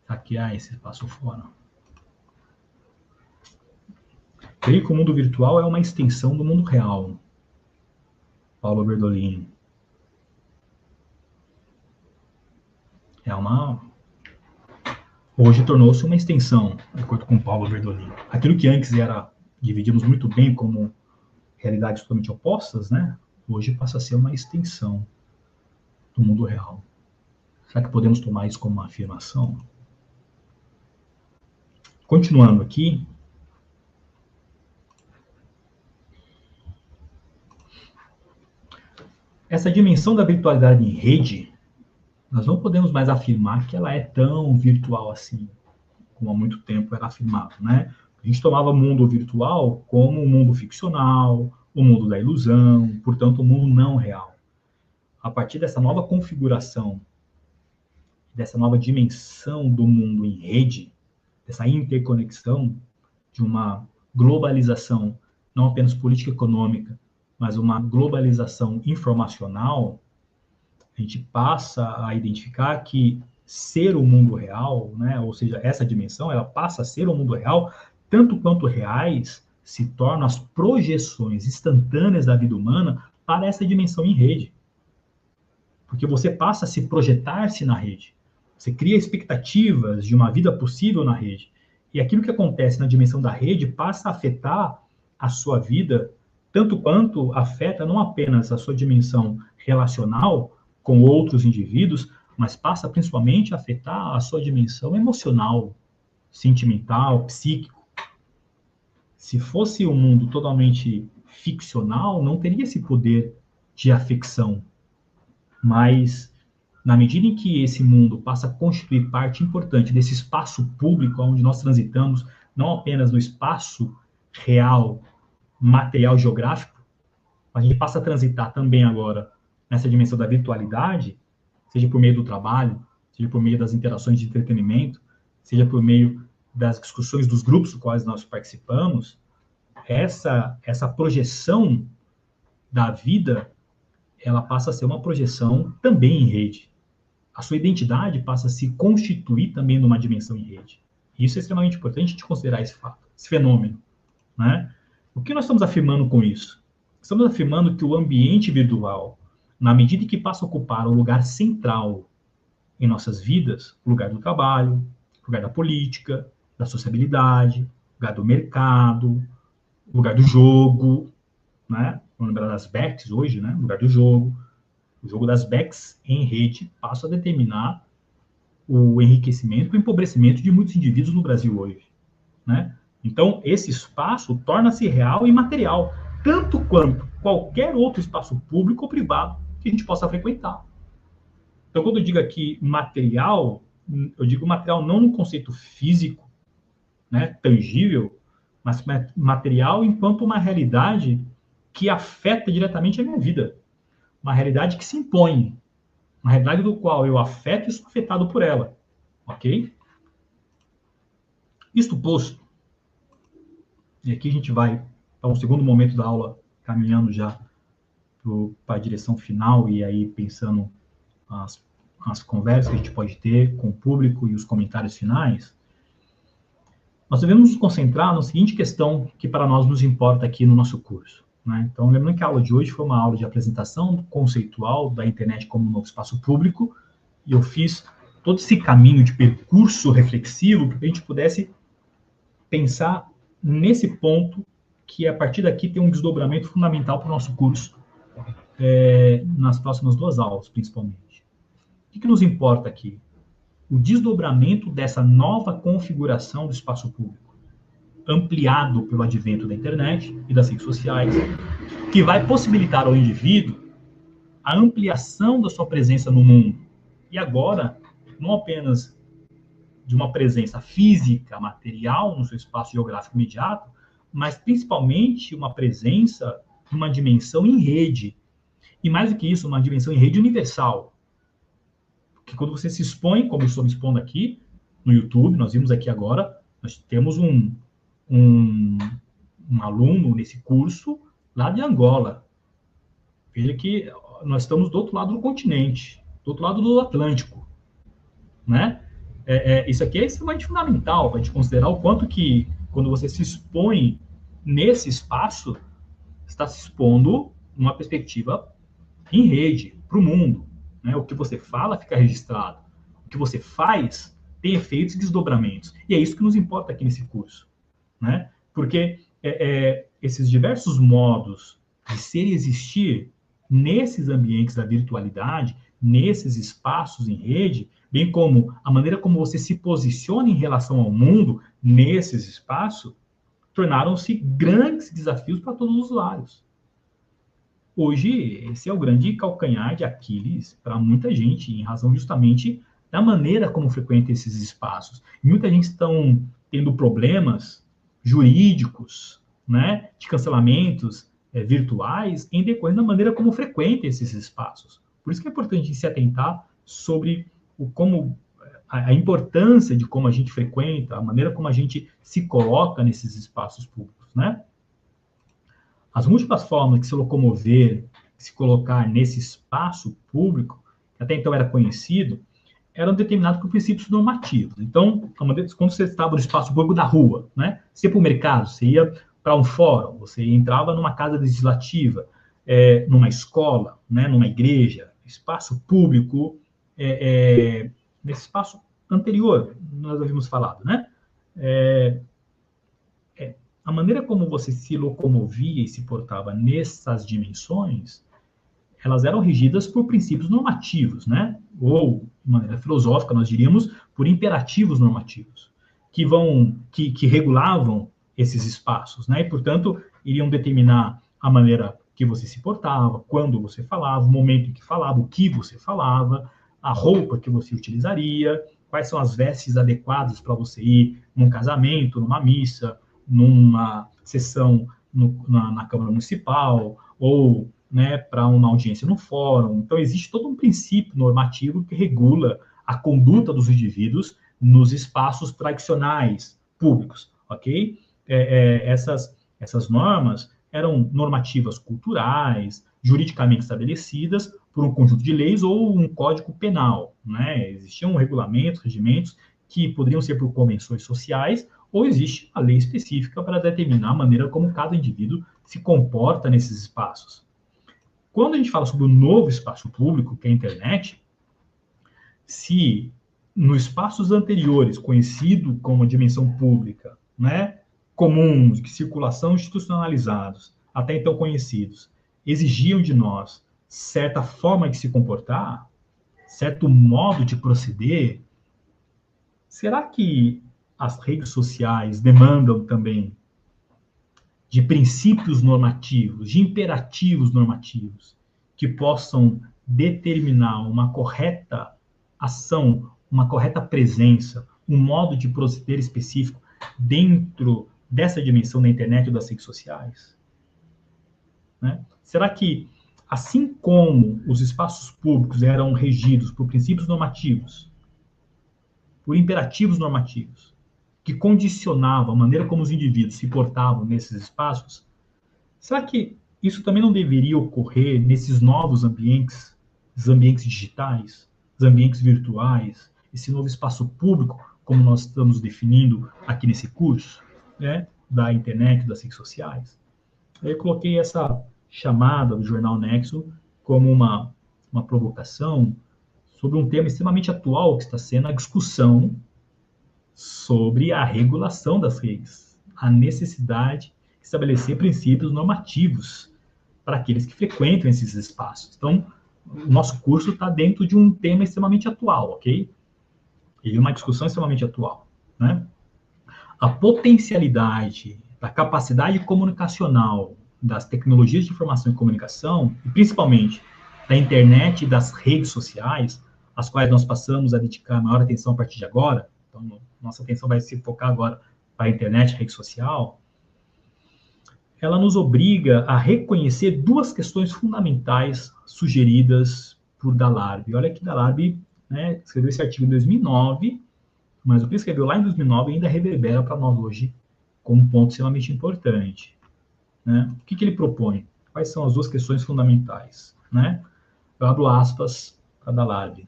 Será que há esse espaço fora? Creio que o mundo virtual é uma extensão do mundo real. Paulo Berdolini. Hoje tornou-se uma extensão, de acordo com Paulo Berdolini. Aquilo que antes dividimos muito bem como realidades totalmente opostas, né? Hoje passa a ser uma extensão do mundo real. Será que podemos tomar isso como uma afirmação? Continuando aqui. Essa dimensão da virtualidade em rede, nós não podemos mais afirmar que ela é tão virtual assim, como há muito tempo era afirmado, né? A gente tomava o mundo virtual como um mundo ficcional, o mundo da ilusão, portanto, um mundo não real. A partir dessa nova configuração, dessa nova dimensão do mundo em rede, dessa interconexão, de uma globalização, não apenas política e econômica, mas uma globalização informacional, a gente passa a identificar que ser o mundo real, né, ou seja, essa dimensão, ela passa a ser o mundo real, tanto quanto reais se tornam as projeções instantâneas da vida humana para essa dimensão em rede. Porque você passa a se projetar-se na rede. Você cria expectativas de uma vida possível na rede. E aquilo que acontece na dimensão da rede passa a afetar a sua vida, tanto quanto afeta não apenas a sua dimensão relacional com outros indivíduos, mas passa principalmente a afetar a sua dimensão emocional, sentimental, psíquico. Se fosse um mundo totalmente ficcional, não teria esse poder de afecção. Mas, na medida em que esse mundo passa a constituir parte importante desse espaço público onde nós transitamos, não apenas no espaço real, material, geográfico, a gente passa a transitar também agora nessa dimensão da virtualidade, seja por meio do trabalho, seja por meio das interações de entretenimento, seja por meio das discussões dos grupos dos quais nós participamos, essa projeção da vida, ela passa a ser uma projeção também em rede. A sua identidade passa a se constituir também numa dimensão em rede. Isso é extremamente importante de considerar esse fato, esse fenômeno, né? O que nós estamos afirmando com isso? Estamos afirmando que o ambiente virtual, na medida que passa a ocupar o lugar central em nossas vidas, o lugar do trabalho, o lugar da política, da sociabilidade, o lugar do mercado, o lugar do jogo, né? Vamos lembrar das bets hoje, né? O lugar do jogo. O jogo das bets em rede passa a determinar o enriquecimento, o empobrecimento de muitos indivíduos no Brasil hoje, né? Então, esse espaço torna-se real e material, tanto quanto qualquer outro espaço público ou privado que a gente possa frequentar. Então, quando eu digo aqui material, eu digo material não no conceito físico, né, tangível, mas material enquanto uma realidade que afeta diretamente a minha vida. Uma realidade que se impõe. Uma realidade do qual eu afeto e sou afetado por ela. Ok? Isto posto, e aqui a gente vai para um segundo momento da aula, caminhando já para a direção final, e aí pensando as conversas que a gente pode ter com o público e os comentários finais, nós devemos nos concentrar na seguinte questão que para nós nos importa aqui no nosso curso, né? Então, lembrando que a aula de hoje foi uma aula de apresentação conceitual da internet como um novo espaço público, e eu fiz todo esse caminho de percurso reflexivo para que a gente pudesse pensar nesse ponto que, a partir daqui, tem um desdobramento fundamental para o nosso curso, nas próximas 2 aulas, principalmente. O que nos importa aqui? O desdobramento dessa nova configuração do espaço público, ampliado pelo advento da internet e das redes sociais, que vai possibilitar ao indivíduo a ampliação da sua presença no mundo. E agora, não apenas de uma presença física, material, no seu espaço geográfico imediato, mas principalmente uma presença numa dimensão em rede. E mais do que isso, uma dimensão em rede universal. Porque quando você se expõe, como eu estou me expondo aqui, no YouTube, nós vimos aqui agora, nós temos um aluno nesse curso lá de Angola. Veja que nós estamos do outro lado do continente, do outro lado do Atlântico, né? Isso aqui é extremamente fundamental para a gente considerar o quanto que, quando você se expõe nesse espaço, está se expondo numa perspectiva em rede, para o mundo, né? O que você fala fica registrado. O que você faz tem efeitos e desdobramentos. E é isso que nos importa aqui nesse curso, né? Porque esses diversos modos de ser e existir nesses ambientes da virtualidade, nesses espaços em rede, bem como a maneira como você se posiciona em relação ao mundo nesses espaços, tornaram-se grandes desafios para todos os usuários. Hoje, esse é o grande calcanhar de Aquiles para muita gente, em razão justamente da maneira como frequenta esses espaços. E muita gente está tendo problemas jurídicos, né, de cancelamentos virtuais, em decorrência da maneira como frequenta esses espaços. Por isso que é importante se atentar sobre a importância de como a gente frequenta, a maneira como a gente se coloca nesses espaços públicos, né? As múltiplas formas de se locomover, de se colocar nesse espaço público, que até então era conhecido, eram determinados por princípios normativos. Então, quando você estava no espaço público da rua, né? Você ia para o mercado, você ia para um fórum, você entrava numa casa legislativa, numa escola, né? Numa igreja, espaço público, nesse espaço anterior, nós havíamos falado, né? A maneira como você se locomovia e se portava nessas dimensões, elas eram regidas por princípios normativos, né? Ou, de maneira filosófica, nós diríamos, por imperativos normativos, que regulavam esses espaços, né? E, portanto, iriam determinar a maneira que você se portava, quando você falava, o momento em que falava, o que você falava, a roupa que você utilizaria, quais são as vestes adequadas para você ir num casamento, numa missa, numa sessão na Câmara Municipal, ou, né, para uma audiência no fórum. Então, existe todo um princípio normativo que regula a conduta dos indivíduos nos espaços tradicionais públicos, ok? Essas normas eram normativas culturais, juridicamente estabelecidas por um conjunto de leis ou um código penal, né? Existiam regulamentos, regimentos que poderiam ser por convenções sociais, ou existe uma lei específica para determinar a maneira como cada indivíduo se comporta nesses espaços. Quando a gente fala sobre o novo espaço público, que é a internet, se nos espaços anteriores, conhecido como a dimensão pública, né, comuns, de circulação institucionalizados, até então conhecidos, exigiam de nós certa forma de se comportar, certo modo de proceder, será que as redes sociais demandam também de princípios normativos, de imperativos normativos, que possam determinar uma correta ação, uma correta presença, um modo de proceder específico dentro dessa dimensão da internet ou das redes sociais? Né? Será que, assim como os espaços públicos eram regidos por princípios normativos, por imperativos normativos, que condicionavam a maneira como os indivíduos se portavam nesses espaços, será que isso também não deveria ocorrer nesses novos ambientes, os ambientes digitais, os ambientes virtuais, esse novo espaço público, como nós estamos definindo aqui nesse curso, né, da internet, das redes sociais? Eu coloquei essa chamada do Jornal Nexo como uma provocação sobre um tema extremamente atual que está sendo a discussão sobre a regulação das redes, a necessidade de estabelecer princípios normativos para aqueles que frequentam esses espaços. Então, o nosso curso está dentro de um tema extremamente atual, ok? E uma discussão extremamente atual, né? A potencialidade da capacidade comunicacional das tecnologias de informação e comunicação, e principalmente da internet e das redes sociais, às quais nós passamos a dedicar maior atenção a partir de agora. Então, nossa atenção vai se focar agora para a internet, rede social. Ela nos obriga a reconhecer duas questões fundamentais sugeridas por Dalarbe. Olha que Dalarbe, né, escreveu esse artigo em 2009, mas o que ele escreveu lá em 2009 ainda reverbera para nós hoje como um ponto extremamente importante. Né? O que ele propõe? Quais são as duas questões fundamentais? Né? Eu abro aspas para Dalarbe.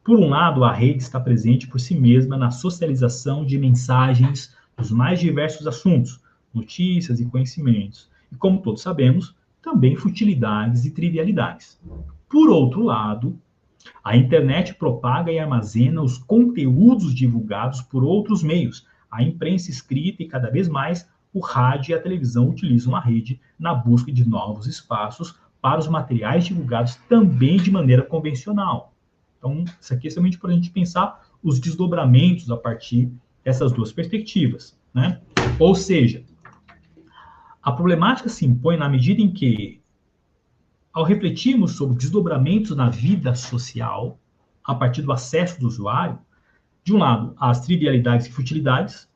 Por um lado, a rede está presente por si mesma na socialização de mensagens dos mais diversos assuntos, notícias e conhecimentos, e, como todos sabemos, também futilidades e trivialidades. Por outro lado, a internet propaga e armazena os conteúdos divulgados por outros meios. A imprensa escrita e, cada vez mais, o rádio e a televisão utilizam a rede na busca de novos espaços para os materiais divulgados também de maneira convencional. Então, isso aqui é extremamente importante pensar os desdobramentos a partir dessas duas perspectivas, né? Ou seja, a problemática se impõe na medida em que, ao refletirmos sobre desdobramentos na vida social, a partir do acesso do usuário, de um lado, as trivialidades e futilidades,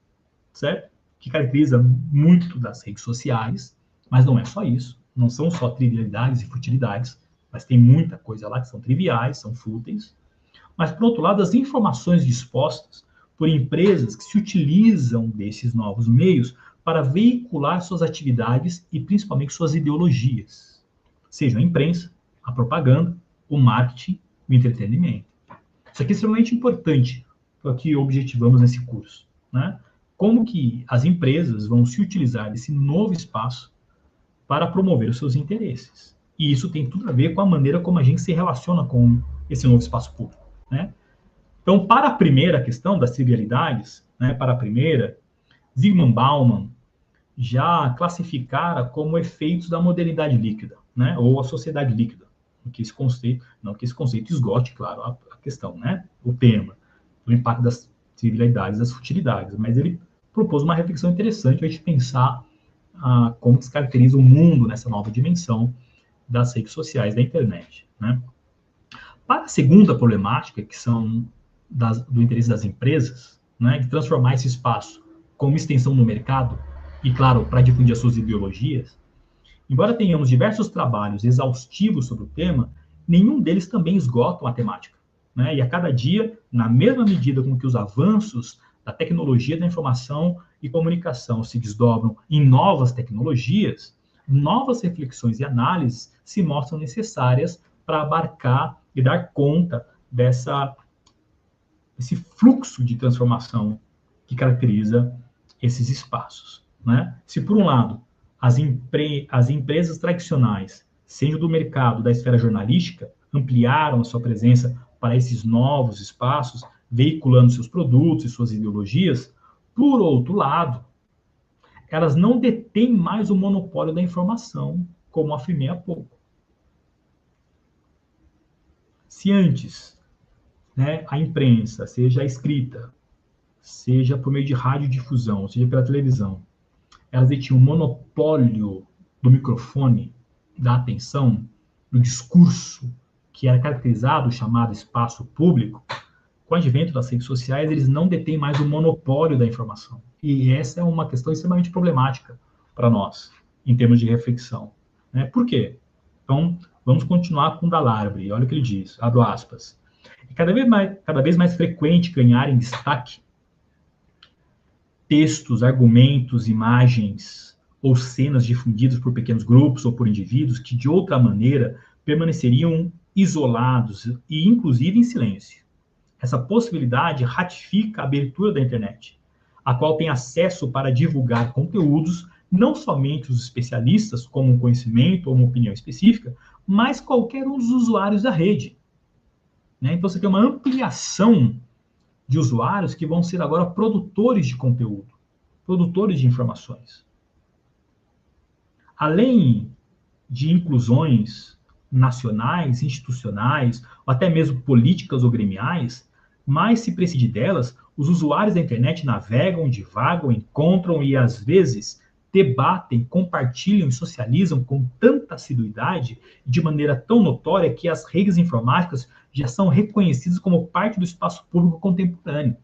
certo? Que caracteriza muito das redes sociais, mas não é só isso, não são só trivialidades e futilidades, mas tem muita coisa lá que são triviais, são fúteis. Mas, por outro lado, as informações dispostas por empresas que se utilizam desses novos meios para veicular suas atividades e, principalmente, suas ideologias. Seja a imprensa, a propaganda, o marketing, o entretenimento. Isso aqui é extremamente importante para o que objetivamos nesse curso, né? Como que as empresas vão se utilizar desse novo espaço para promover os seus interesses. E isso tem tudo a ver com a maneira como a gente se relaciona com esse novo espaço público, né? Então, para a primeira questão das trivialidades, né, para a primeira, Zygmunt Bauman já classificara como efeitos da modernidade líquida, né, ou a sociedade líquida, que esse conceito, não que esse conceito esgote, claro, a questão, né, o tema, do impacto das trivialidades, das futilidades, mas ele propôs uma reflexão interessante para a gente pensar como se caracteriza o mundo nessa nova dimensão das redes sociais, da internet, né. Para a segunda problemática, que são do interesse das empresas, né, de transformar esse espaço como extensão no mercado, e, claro, para difundir as suas ideologias, embora tenhamos diversos trabalhos exaustivos sobre o tema, nenhum deles também esgotam a temática, né? E a cada dia, na mesma medida com que os avanços da tecnologia da informação e comunicação se desdobram em novas tecnologias, novas reflexões e análises se mostram necessárias para abarcar e dar conta desse fluxo de transformação que caracteriza esses espaços, né? Se, por um lado, as empresas tradicionais, seja do mercado, da esfera jornalística, ampliaram a sua presença para esses novos espaços, veiculando seus produtos e suas ideologias, por outro lado, elas não detêm mais o monopólio da informação, como afirmei há pouco. Se antes, né, a imprensa, seja a escrita, seja por meio de radiodifusão, seja pela televisão, elas detinham o monopólio do microfone, da atenção, do discurso, que era caracterizado, chamado espaço público. Com o advento das redes sociais, eles não detêm mais o monopólio da informação. E essa é uma questão extremamente problemática para nós, em termos de reflexão, né? Por quê? Então, vamos continuar com o Dalabre. Olha o que ele diz, abro aspas. É cada vez mais frequente ganhar em destaque textos, argumentos, imagens ou cenas difundidas por pequenos grupos ou por indivíduos que, de outra maneira, permaneceriam isolados e, inclusive, em silêncio. Essa possibilidade ratifica a abertura da internet, a qual tem acesso para divulgar conteúdos, não somente os especialistas, como um conhecimento ou uma opinião específica, mas qualquer um dos usuários da rede, né? Então, você tem uma ampliação de usuários que vão ser agora produtores de conteúdo, produtores de informações. Além de inclusões nacionais, institucionais, ou até mesmo políticas ou gremiais, mais se prescinde delas, os usuários da internet navegam, divagam, encontram e, às vezes, debatem, compartilham e socializam com tanta assiduidade, de maneira tão notória, que as redes informáticas já são reconhecidas como parte do espaço público contemporâneo.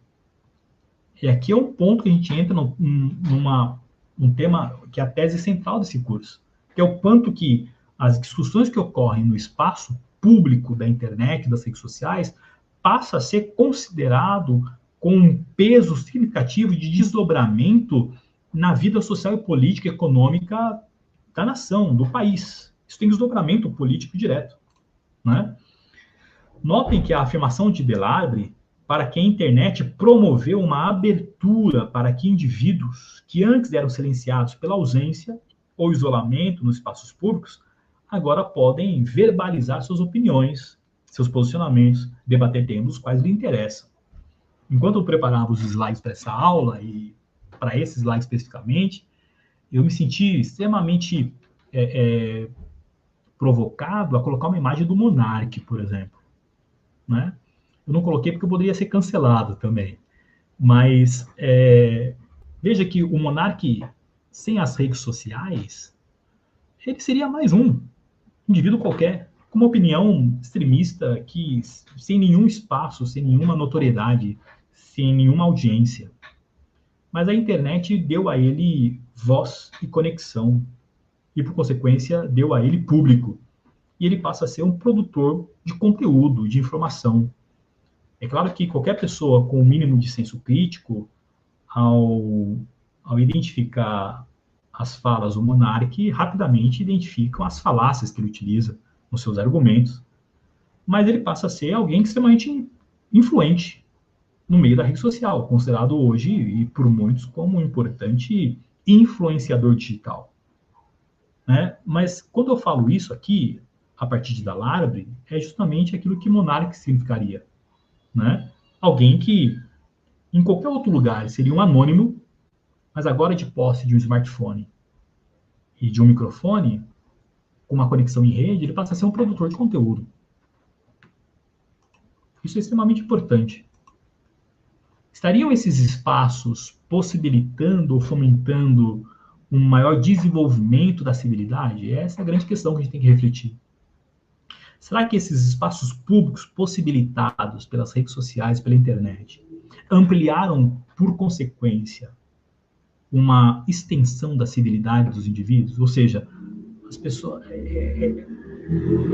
E aqui é um ponto que a gente entra num tema que é a tese central desse curso, que é o quanto que as discussões que ocorrem no espaço público da internet, das redes sociais, passa a ser considerado com um peso significativo de desdobramento na vida social e política e econômica da nação, do país. Isso tem desdobramento político direto, né? Notem que a afirmação de Delabre, para que a internet promoveu uma abertura para que indivíduos que antes eram silenciados pela ausência ou isolamento nos espaços públicos, agora podem verbalizar suas opiniões, seus posicionamentos, debater temas os quais lhe interessam. Enquanto eu preparava os slides para essa aula, e para esse slide especificamente, eu me senti extremamente provocado a colocar uma imagem do Monark, por exemplo, né? Eu não coloquei porque eu poderia ser cancelado também. Mas veja que o Monark, sem as redes sociais, ele seria mais um indivíduo qualquer, com uma opinião extremista, que sem nenhum espaço, sem nenhuma notoriedade, sem nenhuma audiência. Mas a internet deu a ele voz e conexão, e, por consequência, deu a ele público. E ele passa a ser um produtor de conteúdo, de informação. É claro que qualquer pessoa com o mínimo de senso crítico, ao identificar as falas do Monark, rapidamente identificam as falácias que ele utiliza nos seus argumentos, mas ele passa a ser alguém extremamente influente no meio da rede social, considerado hoje, e por muitos, como um importante influenciador digital, né? Mas quando eu falo isso aqui, a partir de Dalabre, é justamente aquilo que Monark significaria, né? Alguém que, em qualquer outro lugar, seria um anônimo, mas agora de posse de um smartphone e de um microfone, com uma conexão em rede, ele passa a ser um produtor de conteúdo. Isso é extremamente importante. Estariam esses espaços possibilitando ou fomentando um maior desenvolvimento da civilidade? Essa é a grande questão que a gente tem que refletir. Será que esses espaços públicos possibilitados pelas redes sociais, pela internet, ampliaram, por consequência, uma extensão da civilidade dos indivíduos? Ou seja, as pessoas,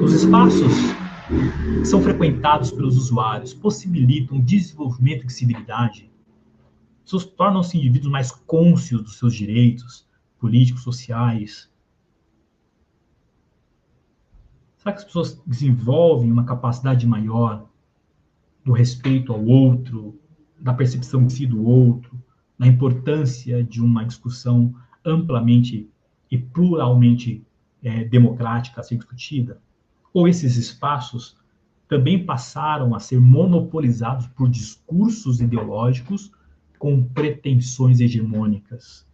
os espaços que são frequentados pelos usuários possibilitam o desenvolvimento de civilidade? As pessoas tornam-se indivíduos mais cônscios dos seus direitos políticos, sociais? Será que as pessoas desenvolvem uma capacidade maior do respeito ao outro, da percepção de si do outro, da importância de uma discussão amplamente e pluralmente democrática a ser discutida? Ou esses espaços também passaram a ser monopolizados por discursos ideológicos com pretensões hegemônicas,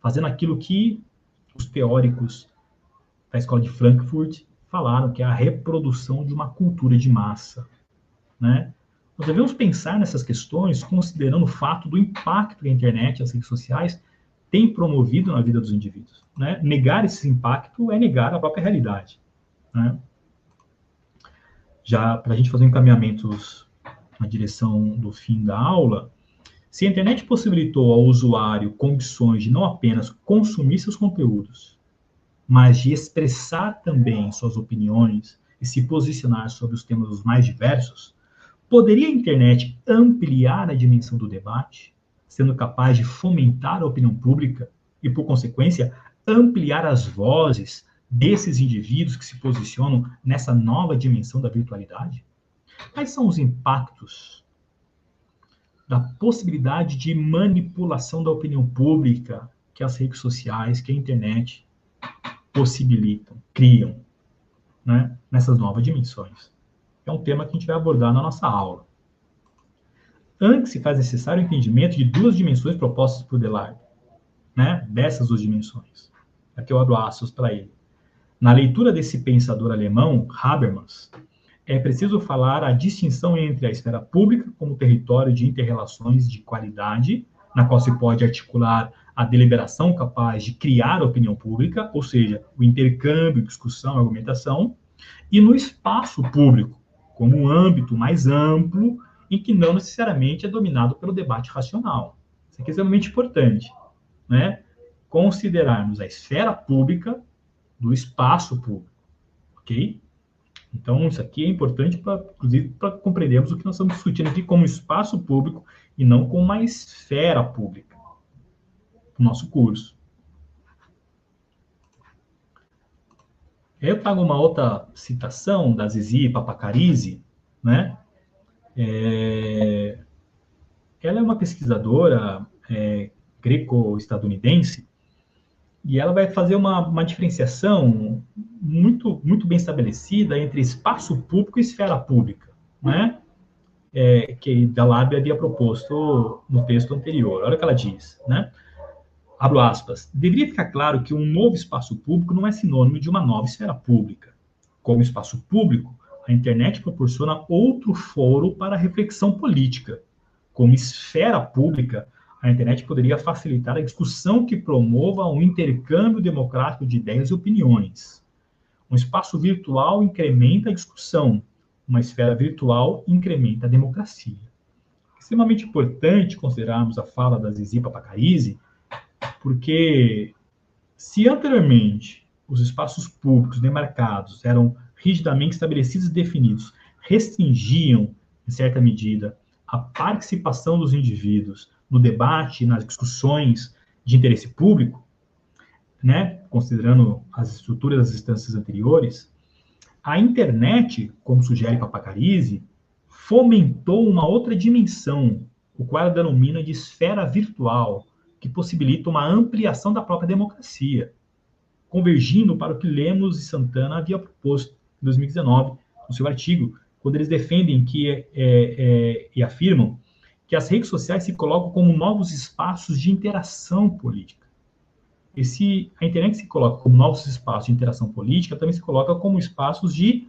fazendo aquilo que os teóricos da Escola de Frankfurt falaram, que é a reprodução de uma cultura de massa, né? Nós devemos pensar nessas questões considerando o fato do impacto que a internet e as redes sociais têm promovido na vida dos indivíduos, né? Negar esse impacto é negar a própria realidade, né? Já para a gente fazer encaminhamentos na direção do fim da aula, se a internet possibilitou ao usuário condições de não apenas consumir seus conteúdos, mas de expressar também suas opiniões e se posicionar sobre os temas os mais diversos, poderia a internet ampliar a dimensão do debate, sendo capaz de fomentar a opinião pública e, por consequência, ampliar as vozes desses indivíduos que se posicionam nessa nova dimensão da virtualidade? Quais são os impactos da possibilidade de manipulação da opinião pública que as redes sociais, que a internet possibilitam, criam, né, nessas novas dimensões? É um tema que a gente vai abordar na nossa aula. Antes se faz necessário o entendimento de duas dimensões propostas por Deleuze, né, dessas duas dimensões. Aqui eu abro aspas para ele. Na leitura desse pensador alemão, Habermas, é preciso falar a distinção entre a esfera pública como território de inter-relações de qualidade, na qual se pode articular a deliberação capaz de criar a opinião pública, ou seja, o intercâmbio, discussão, argumentação, e no espaço público, como um âmbito mais amplo, em que não necessariamente é dominado pelo debate racional. Isso aqui é extremamente importante, né? Considerarmos a esfera pública do espaço público, ok? Então, isso aqui é importante, inclusive, para compreendermos o que nós estamos discutindo aqui como espaço público e não como uma esfera pública do nosso curso. Eu trago uma outra citação da Zizi Papakarizi, né? Ela é uma pesquisadora greco-estadunidense, e ela vai fazer uma diferenciação muito, muito bem estabelecida entre espaço público e esfera pública, né? Que Deleuze havia proposto no texto anterior. Olha o que ela diz, né? Abro aspas. Deveria ficar claro que um novo espaço público não é sinônimo de uma nova esfera pública. Como espaço público, a internet proporciona outro foro para a reflexão política. Como esfera pública, a internet poderia facilitar a discussão que promova um intercâmbio democrático de ideias e opiniões. Um espaço virtual incrementa a discussão. Uma esfera virtual incrementa a democracia. É extremamente importante considerarmos a fala da Zizi Papakarizi, porque se anteriormente os espaços públicos demarcados eram rigidamente estabelecidos e definidos, restringiam, em certa medida, a participação dos indivíduos no debate, nas discussões de interesse público, né, considerando as estruturas das instâncias anteriores, a internet, como sugere Papakarizi, fomentou uma outra dimensão, o qual ela denomina de esfera virtual, que possibilita uma ampliação da própria democracia, convergindo para o que Lemos e Santana havia proposto em 2019, no seu artigo, quando eles defendem e afirmam que as redes sociais se colocam como novos espaços de interação política. E se a internet se coloca como novos espaços de interação política, também se coloca como espaços de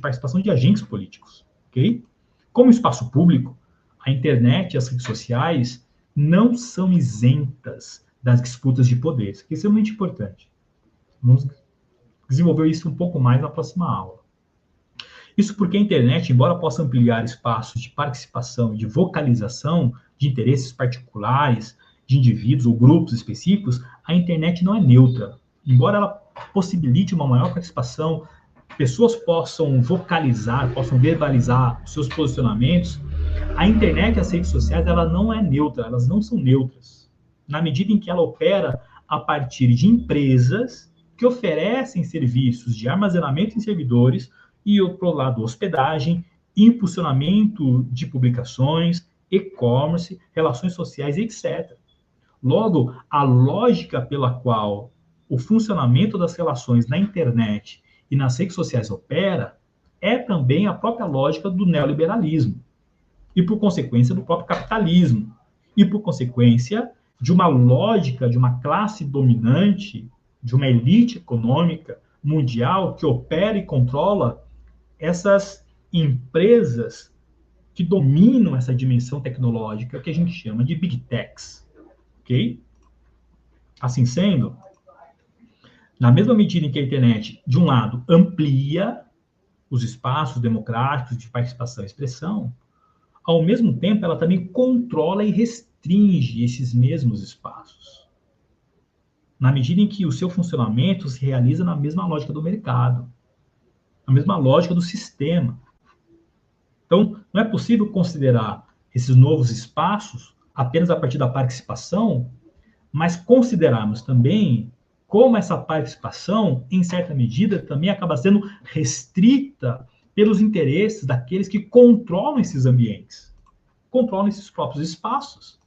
participação de agentes políticos, ok? Como espaço público, a internet e as redes sociais não são isentas das disputas de poder. Isso aqui é extremamente importante. Vamos desenvolver isso um pouco mais na próxima aula. Isso porque a internet, embora possa ampliar espaços de participação e de vocalização de interesses particulares, de indivíduos ou grupos específicos, a internet não é neutra. Embora ela possibilite uma maior participação, pessoas possam vocalizar, possam verbalizar os seus posicionamentos, a internet e as redes sociais, ela não é neutra, elas não são neutras. Na medida em que ela opera a partir de empresas que oferecem serviços de armazenamento em servidores e, por outro lado, hospedagem, impulsionamento de publicações, e-commerce, relações sociais, etc. Logo, a lógica pela qual o funcionamento das relações na internet e nas redes sociais opera é também a própria lógica do neoliberalismo e, por consequência, do próprio capitalismo e, por consequência, de uma lógica de uma classe dominante, de uma elite econômica mundial que opera e controla essas empresas que dominam essa dimensão tecnológica que a gente chama de Big Techs. Ok? Assim sendo, na mesma medida em que a internet, de um lado, amplia os espaços democráticos de participação e expressão, ao mesmo tempo, ela também controla e restringe esses mesmos espaços, na medida em que o seu funcionamento se realiza na mesma lógica do mercado, na mesma lógica do sistema. Então, não é possível considerar esses novos espaços apenas a partir da participação, mas considerarmos também como essa participação, em certa medida, também acaba sendo restrita pelos interesses daqueles que controlam esses ambientes, controlam esses próprios espaços.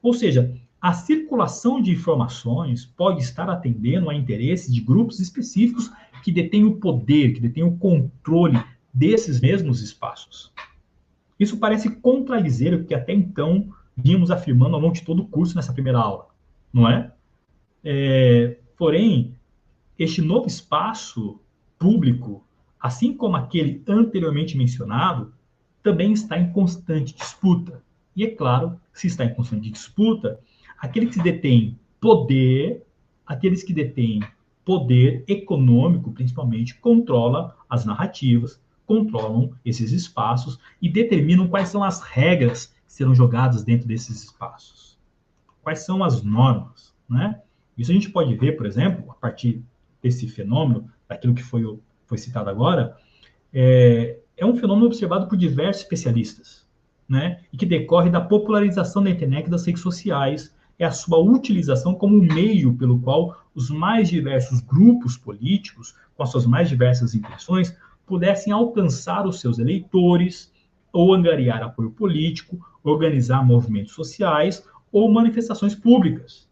Ou seja, a circulação de informações pode estar atendendo a interesses de grupos específicos que detêm o poder, que detêm o controle desses mesmos espaços. Isso parece contradizer o que até então vínhamos afirmando ao longo de todo o curso nessa primeira aula, não é? Porém, este novo espaço público, assim como aquele anteriormente mencionado, também está em constante disputa. E é claro, se está em constante disputa, aqueles que detêm poder, aqueles que detêm poder econômico, principalmente, controlam as narrativas, controlam esses espaços e determinam quais são as regras que serão jogadas dentro desses espaços. Quais são as normas, né? Isso a gente pode ver, por exemplo, a partir desse fenômeno, daquilo que foi citado agora, é um fenômeno observado por diversos especialistas, né? E que decorre da popularização da internet e das redes sociais, é a sua utilização como meio pelo qual os mais diversos grupos políticos, com as suas mais diversas intenções, pudessem alcançar os seus eleitores, ou angariar apoio político, organizar movimentos sociais ou manifestações públicas.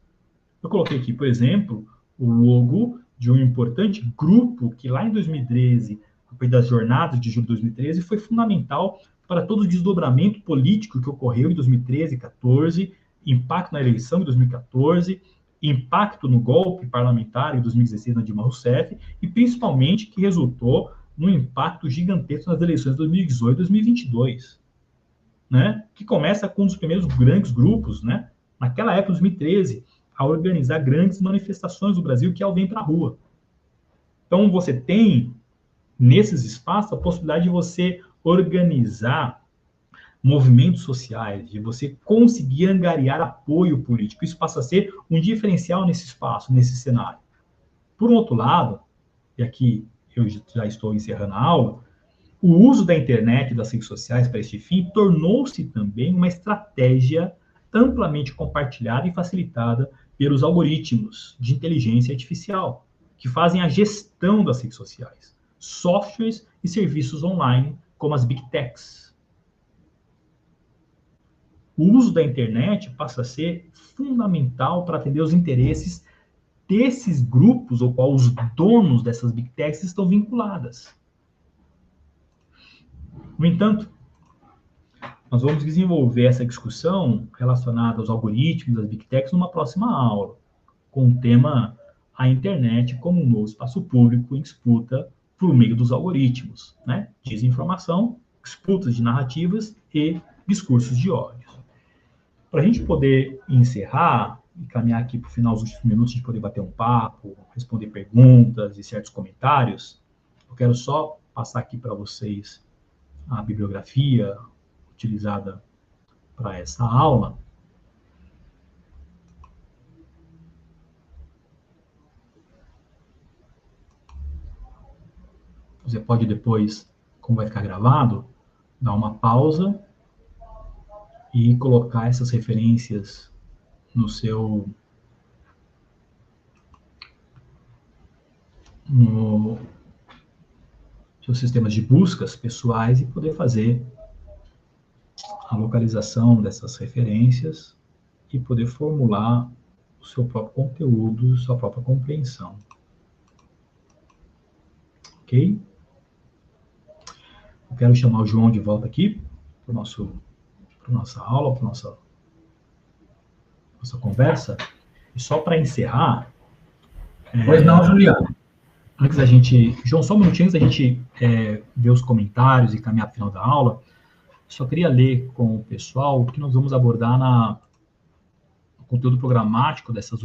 Eu coloquei aqui, por exemplo, o logo de um importante grupo que lá em 2013, a partir das jornadas de julho de 2013, foi fundamental para todo o desdobramento político que ocorreu em 2013 e 2014, impacto na eleição de 2014, impacto no golpe parlamentar em 2016 na Dilma Rousseff, e principalmente que resultou num impacto gigantesco nas eleições de 2018 e 2022, né? Que começa com um dos primeiros grandes grupos, né? Naquela época, 2013, a organizar grandes manifestações do Brasil, que é o Vem Pra Rua. Então, você tem, nesses espaços, a possibilidade de você organizar movimentos sociais, de você conseguir angariar apoio político. Isso passa a ser um diferencial nesse espaço, nesse cenário. Por um outro lado, e aqui eu já estou encerrando a aula, o uso da internet e das redes sociais para este fim tornou-se também uma estratégia amplamente compartilhada e facilitada pelos algoritmos de inteligência artificial, que fazem a gestão das redes sociais, softwares e serviços online, como as Big Techs. O uso da internet passa a ser fundamental para atender os interesses desses grupos, ao qual os donos dessas Big Techs estão vinculadas. No entanto, nós vamos desenvolver essa discussão relacionada aos algoritmos das Big Techs numa próxima aula, com o tema a internet como um novo espaço público em disputa por meio dos algoritmos, né? Desinformação, disputas de narrativas e discursos de ódio. Para a gente poder encerrar e caminhar aqui para o final dos últimos minutos, de poder bater um papo, responder perguntas e certos comentários, eu quero só passar aqui para vocês a bibliografia utilizada para essa aula. Você pode depois, como vai ficar gravado, dar uma pausa e colocar essas referências no seus sistemas de buscas pessoais e poder fazer a localização dessas referências e poder formular o seu próprio conteúdo, sua própria compreensão. Ok? Eu quero chamar o João de volta aqui para nossa aula, para nossa conversa. E só para encerrar... Pois não, Juliano. Antes da gente... João, só um minutinho antes da gente ver os comentários e caminhar para o final da aula, só queria ler com o pessoal o que nós vamos abordar no conteúdo programático dessas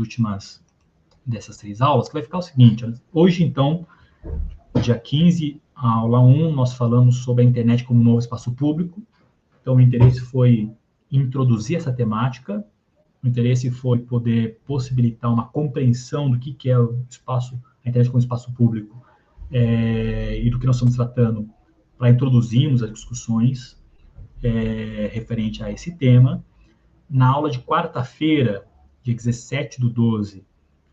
3 aulas, que vai ficar o seguinte: hoje, então, dia 15, a aula 1, nós falamos sobre a internet como novo espaço público. Então, o interesse foi introduzir essa temática, o interesse foi poder possibilitar uma compreensão do que é o espaço, a internet como espaço público, e do que nós estamos tratando, para introduzirmos as discussões referente a esse tema. Na aula de quarta-feira, dia 17/12,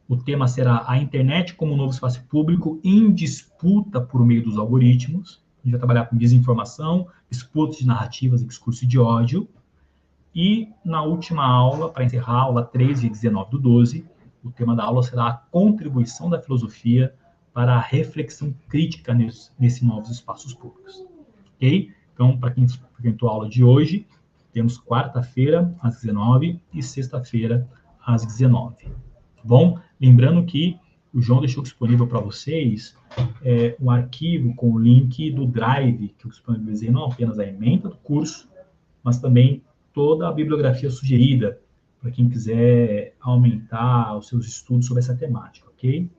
o tema será a internet como novo espaço público em disputa por meio dos algoritmos. A gente vai trabalhar com desinformação, disputas de narrativas e discurso de ódio. E na última aula, para encerrar, a aula 13 e 19/12, o tema da aula será a contribuição da filosofia para a reflexão crítica nesses novos espaços públicos. Ok? Então, para quem frequentou a aula de hoje, temos quarta-feira, às 19 e sexta-feira, às 19. Tá bom? Lembrando que o João deixou disponível para vocês um arquivo com o link do Drive, que eu disponibilizei não apenas a ementa do curso, mas também toda a bibliografia sugerida, para quem quiser aumentar os seus estudos sobre essa temática, ok?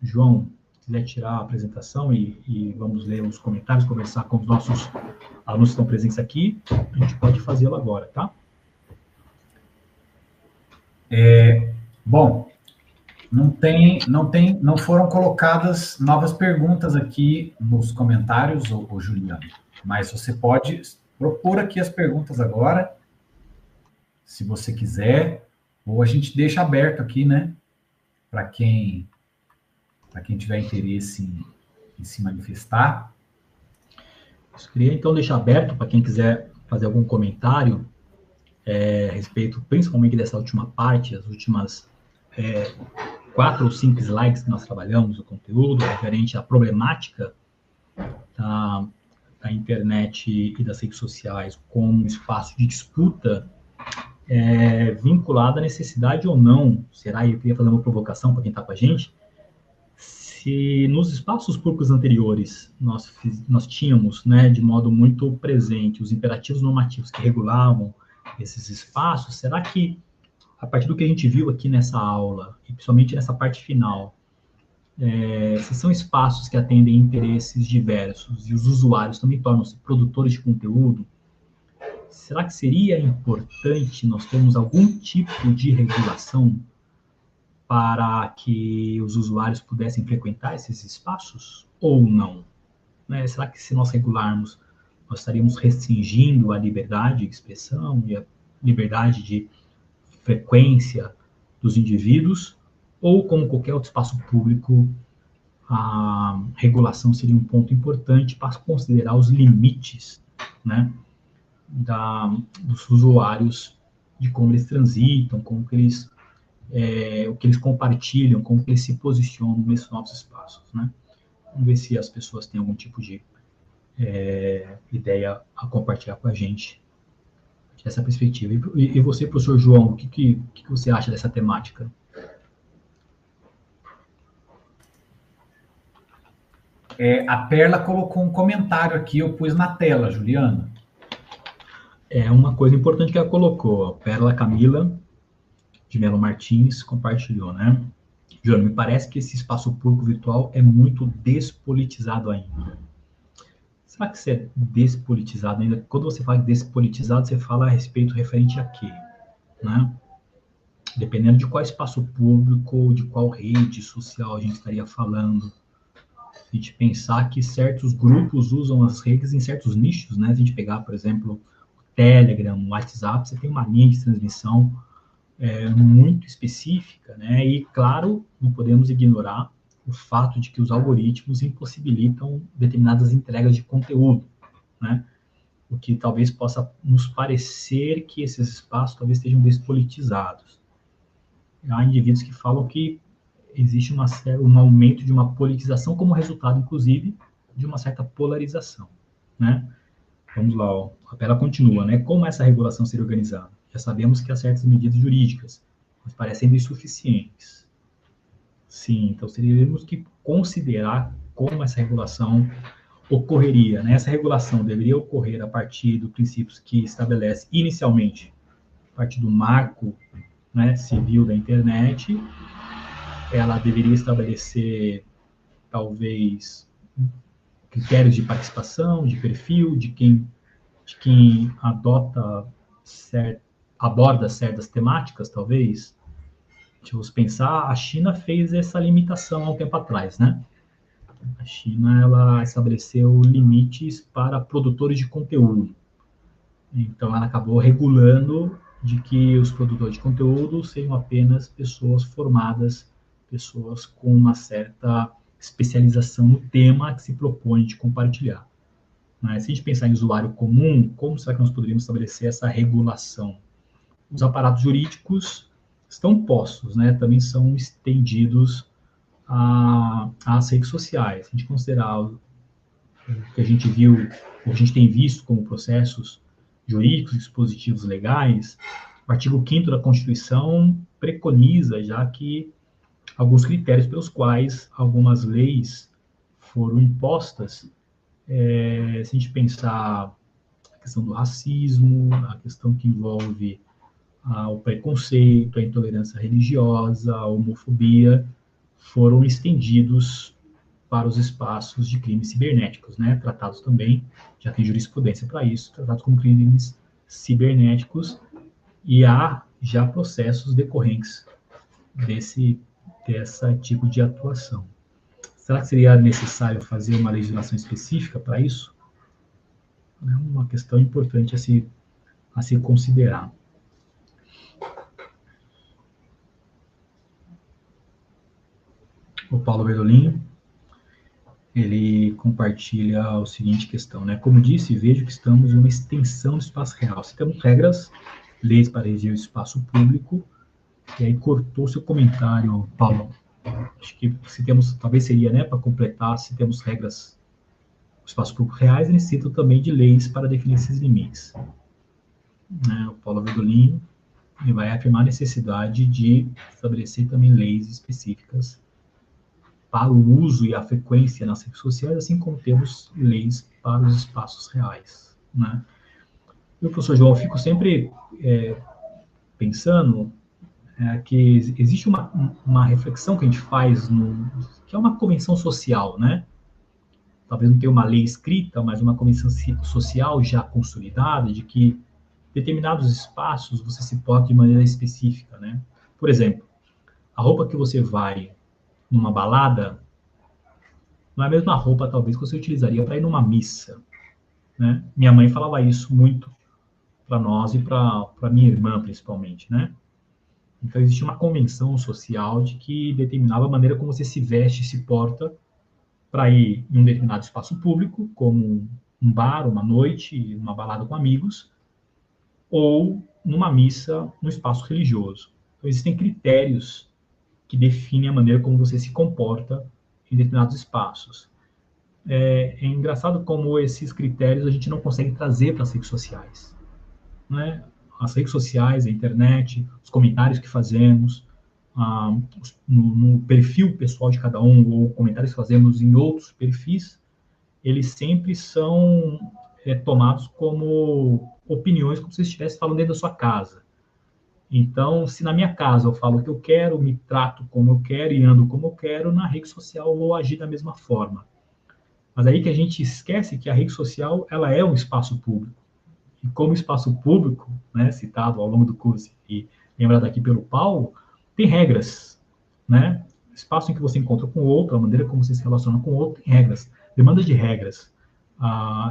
João, se quiser tirar a apresentação e vamos ler os comentários, conversar com os nossos alunos que estão presentes aqui, a gente pode fazê-lo agora, tá? Bom, não foram colocadas novas perguntas aqui nos comentários, ô Juliano, mas você pode propor aqui as perguntas agora, se você quiser, ou a gente deixa aberto aqui, né, para quem tiver interesse em se manifestar. Eu queria, então, deixar aberto para quem quiser fazer algum comentário a respeito, principalmente dessa última parte, as últimas 4 ou 5 slides que nós trabalhamos, o conteúdo referente à problemática da internet e das redes sociais como espaço de disputa, vinculado à necessidade ou não, será, eu queria fazer uma provocação para quem está com a gente, se nos espaços públicos anteriores nós tínhamos, né, de modo muito presente, os imperativos normativos que regulavam esses espaços, será que, a partir do que a gente viu aqui nessa aula, e principalmente nessa parte final, se são espaços que atendem interesses diversos e os usuários também tornam-se produtores de conteúdo, será que seria importante nós termos algum tipo de regulação para que os usuários pudessem frequentar esses espaços ou não? Né? Será que se nós regularmos, nós estaríamos restringindo a liberdade de expressão e a liberdade de frequência dos indivíduos? Ou, como qualquer outro espaço público, a regulação seria um ponto importante para considerar os limites, né, dos usuários, de como eles transitam, como que eles, o que eles compartilham, como que eles se posicionam nesses novos espaços, né? Vamos ver se as pessoas têm algum tipo de ideia a compartilhar com a gente dessa perspectiva. E você, professor João, o que você acha dessa temática? A Perla colocou um comentário aqui, eu pus na tela, Juliano. Uma coisa importante que ela colocou, a Perla Camila de Melo Martins compartilhou, né? João, me parece que esse espaço público virtual é muito despolitizado ainda. Será que isso é despolitizado ainda? Quando você fala despolitizado, você fala a respeito referente a quê? Né? Dependendo de qual espaço público, de qual rede social a gente estaria falando. a gente pensar que certos grupos usam as redes em certos nichos, né? Se a gente pegar, por exemplo, o Telegram, o WhatsApp, você tem uma linha de transmissão muito específica, né? E, claro, não podemos ignorar o fato de que os algoritmos impossibilitam determinadas entregas de conteúdo, né? O que talvez possa nos parecer que esses espaços talvez estejam despolitizados. Há indivíduos que falam que existe um aumento de uma politização como resultado, inclusive, de uma certa polarização, né? Vamos lá, ó. A tabela continua, né? Como essa regulação seria organizada? Já sabemos que há certas medidas jurídicas, mas parecem insuficientes. Sim, então teríamos que considerar como essa regulação ocorreria, né? Essa regulação deveria ocorrer a partir dos princípios que estabelece inicialmente, a partir do marco, né, civil da internet. Ela deveria estabelecer, talvez, critérios de participação, de perfil, de quem aborda certas temáticas, talvez. Deixa eu pensar, a China fez essa limitação há um tempo atrás, né? A China, ela estabeleceu limites para produtores de conteúdo. Então, ela acabou regulando de que os produtores de conteúdo sejam apenas pessoas formadas, pessoas com uma certa especialização no tema que se propõe de compartilhar. Mas, se a gente pensar em usuário comum, como será que nós poderíamos estabelecer essa regulação? Os aparatos jurídicos estão postos, né? Também são estendidos às redes sociais. Se a gente considerar o que a gente viu, ou a gente tem visto como processos jurídicos, dispositivos legais, o artigo 5º da Constituição preconiza já que alguns critérios pelos quais algumas leis foram impostas. Se a gente pensar a questão do racismo, a questão que envolve o preconceito, a intolerância religiosa, a homofobia, foram estendidos para os espaços de crimes cibernéticos, né? Tratados também, já tem jurisprudência para isso, tratados como crimes cibernéticos, e há já processos decorrentes desse tipo de atuação. Será que seria necessário fazer uma legislação específica para isso? É uma questão importante a se considerar. O Paulo Bertolini, ele compartilha a seguinte questão, né? Como disse, vejo que estamos em uma extensão do espaço real. Se temos regras, leis para reger o espaço público, e aí cortou seu comentário, Paulo. Acho que se temos, talvez seria, né, para completar, se temos regras do espaço público reais, necessito também de leis para definir esses limites. Né? O Paulo Bertolini, ele vai afirmar a necessidade de estabelecer também leis específicas para o uso e a frequência nas redes sociais, assim como temos leis para os espaços reais, né? E o professor João, eu fico sempre pensando que existe uma reflexão que a gente faz, que é uma convenção social, né? Talvez não tenha uma lei escrita, mas uma convenção social já consolidada, de que determinados espaços você se porta de maneira específica, né? Por exemplo, a roupa que você vai numa balada não é a mesma roupa, talvez, que você utilizaria para ir numa missa, né? Minha mãe falava isso muito para nós e para minha irmã, principalmente, né? Então, existe uma convenção social de que determinava a maneira como você se veste e se porta para ir em um determinado espaço público, como um bar, uma noite, uma balada com amigos, ou numa missa, no espaço religioso. Então, existem critérios que definem a maneira como você se comporta em determinados espaços. É engraçado como esses critérios a gente não consegue trazer para as redes sociais, né? As redes sociais, a internet, os comentários que fazemos, no perfil pessoal de cada um, ou comentários que fazemos em outros perfis, eles sempre são tomados como opiniões, como se você estivesse falando dentro da sua casa. Então, se na minha casa eu falo o que eu quero, me trato como eu quero e ando como eu quero, na rede social eu vou agir da mesma forma. Mas aí que a gente esquece que a rede social, ela é um espaço público. E como espaço público, né, citado ao longo do curso e lembrado aqui pelo Paulo, tem regras, né? espaço em que você encontra com o outro, a maneira como você se relaciona com o outro, tem regras. Demanda de regras.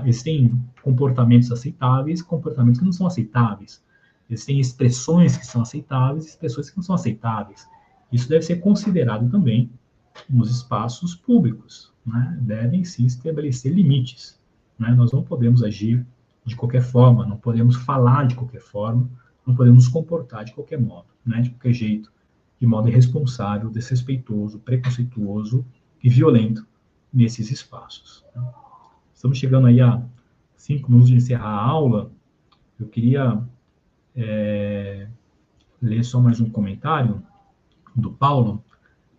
Existem comportamentos aceitáveis, comportamentos que não são aceitáveis. Existem expressões que são aceitáveis, expressões que não são aceitáveis. Isso deve ser considerado também nos espaços públicos, né? Devem sim estabelecer limites, né? Nós não podemos agir de qualquer forma, não podemos falar de qualquer forma, não podemos nos comportar de qualquer modo, né? De qualquer jeito, de modo irresponsável, desrespeitoso, preconceituoso e violento nesses espaços. Estamos chegando aí a 5 minutos de encerrar a aula. Eu queria ler só mais um comentário do Paulo.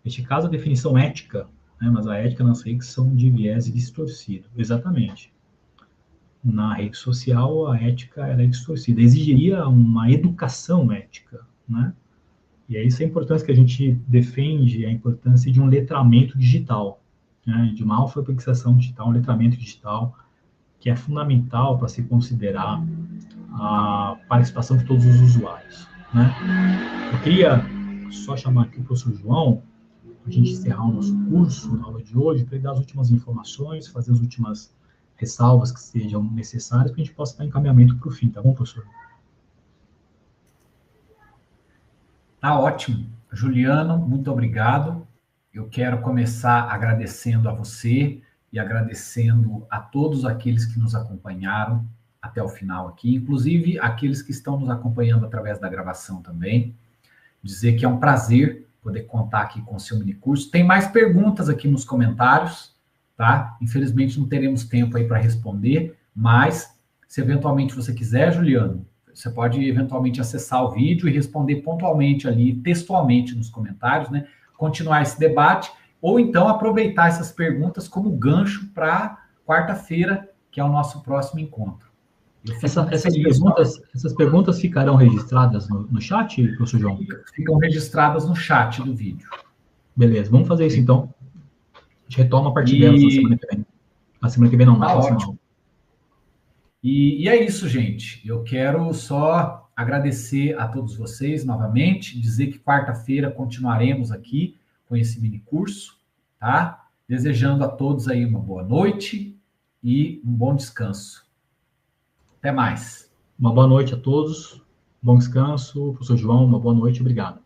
Neste caso, a definição ética, né, mas a ética nas redes são de viés distorcido. Exatamente. Na rede social, a ética era distorcida. Exigiria uma educação ética, né? E é isso a importância que a gente defende, a importância de um letramento digital, né, de uma alfabetização digital, um letramento digital, que é fundamental para se considerar a participação de todos os usuários, né? Eu queria só chamar aqui o professor João, para a gente encerrar o nosso curso na aula de hoje, para ele dar as últimas informações, fazer as últimas ressalvas que sejam necessárias, para a gente possa dar encaminhamento para o fim, tá bom, professor? Tá ótimo. Juliano, muito obrigado. Eu quero começar agradecendo a você e agradecendo a todos aqueles que nos acompanharam até o final aqui, inclusive aqueles que estão nos acompanhando através da gravação também. Dizer que é um prazer poder contar aqui com o seu minicurso. Tem mais perguntas aqui nos comentários, tá? Infelizmente não teremos tempo aí para responder, mas se eventualmente você quiser, Juliano, você pode eventualmente acessar o vídeo e responder pontualmente ali, textualmente nos comentários, né? Continuar esse debate, ou então aproveitar essas perguntas como gancho para quarta-feira, que é o nosso próximo encontro. Essas perguntas ficarão registradas no chat, professor João? Ficam registradas no chat do vídeo. Beleza, vamos fazer isso então. A gente retoma a partir delas na semana que vem. Na semana que vem não, na próxima aula. E é isso, gente. Eu quero só agradecer a todos vocês novamente, dizer que quarta-feira continuaremos aqui com esse mini curso, tá? Desejando a todos aí uma boa noite e um bom descanso. Até mais. Uma boa noite a todos, bom descanso. Professor João, uma boa noite, obrigado.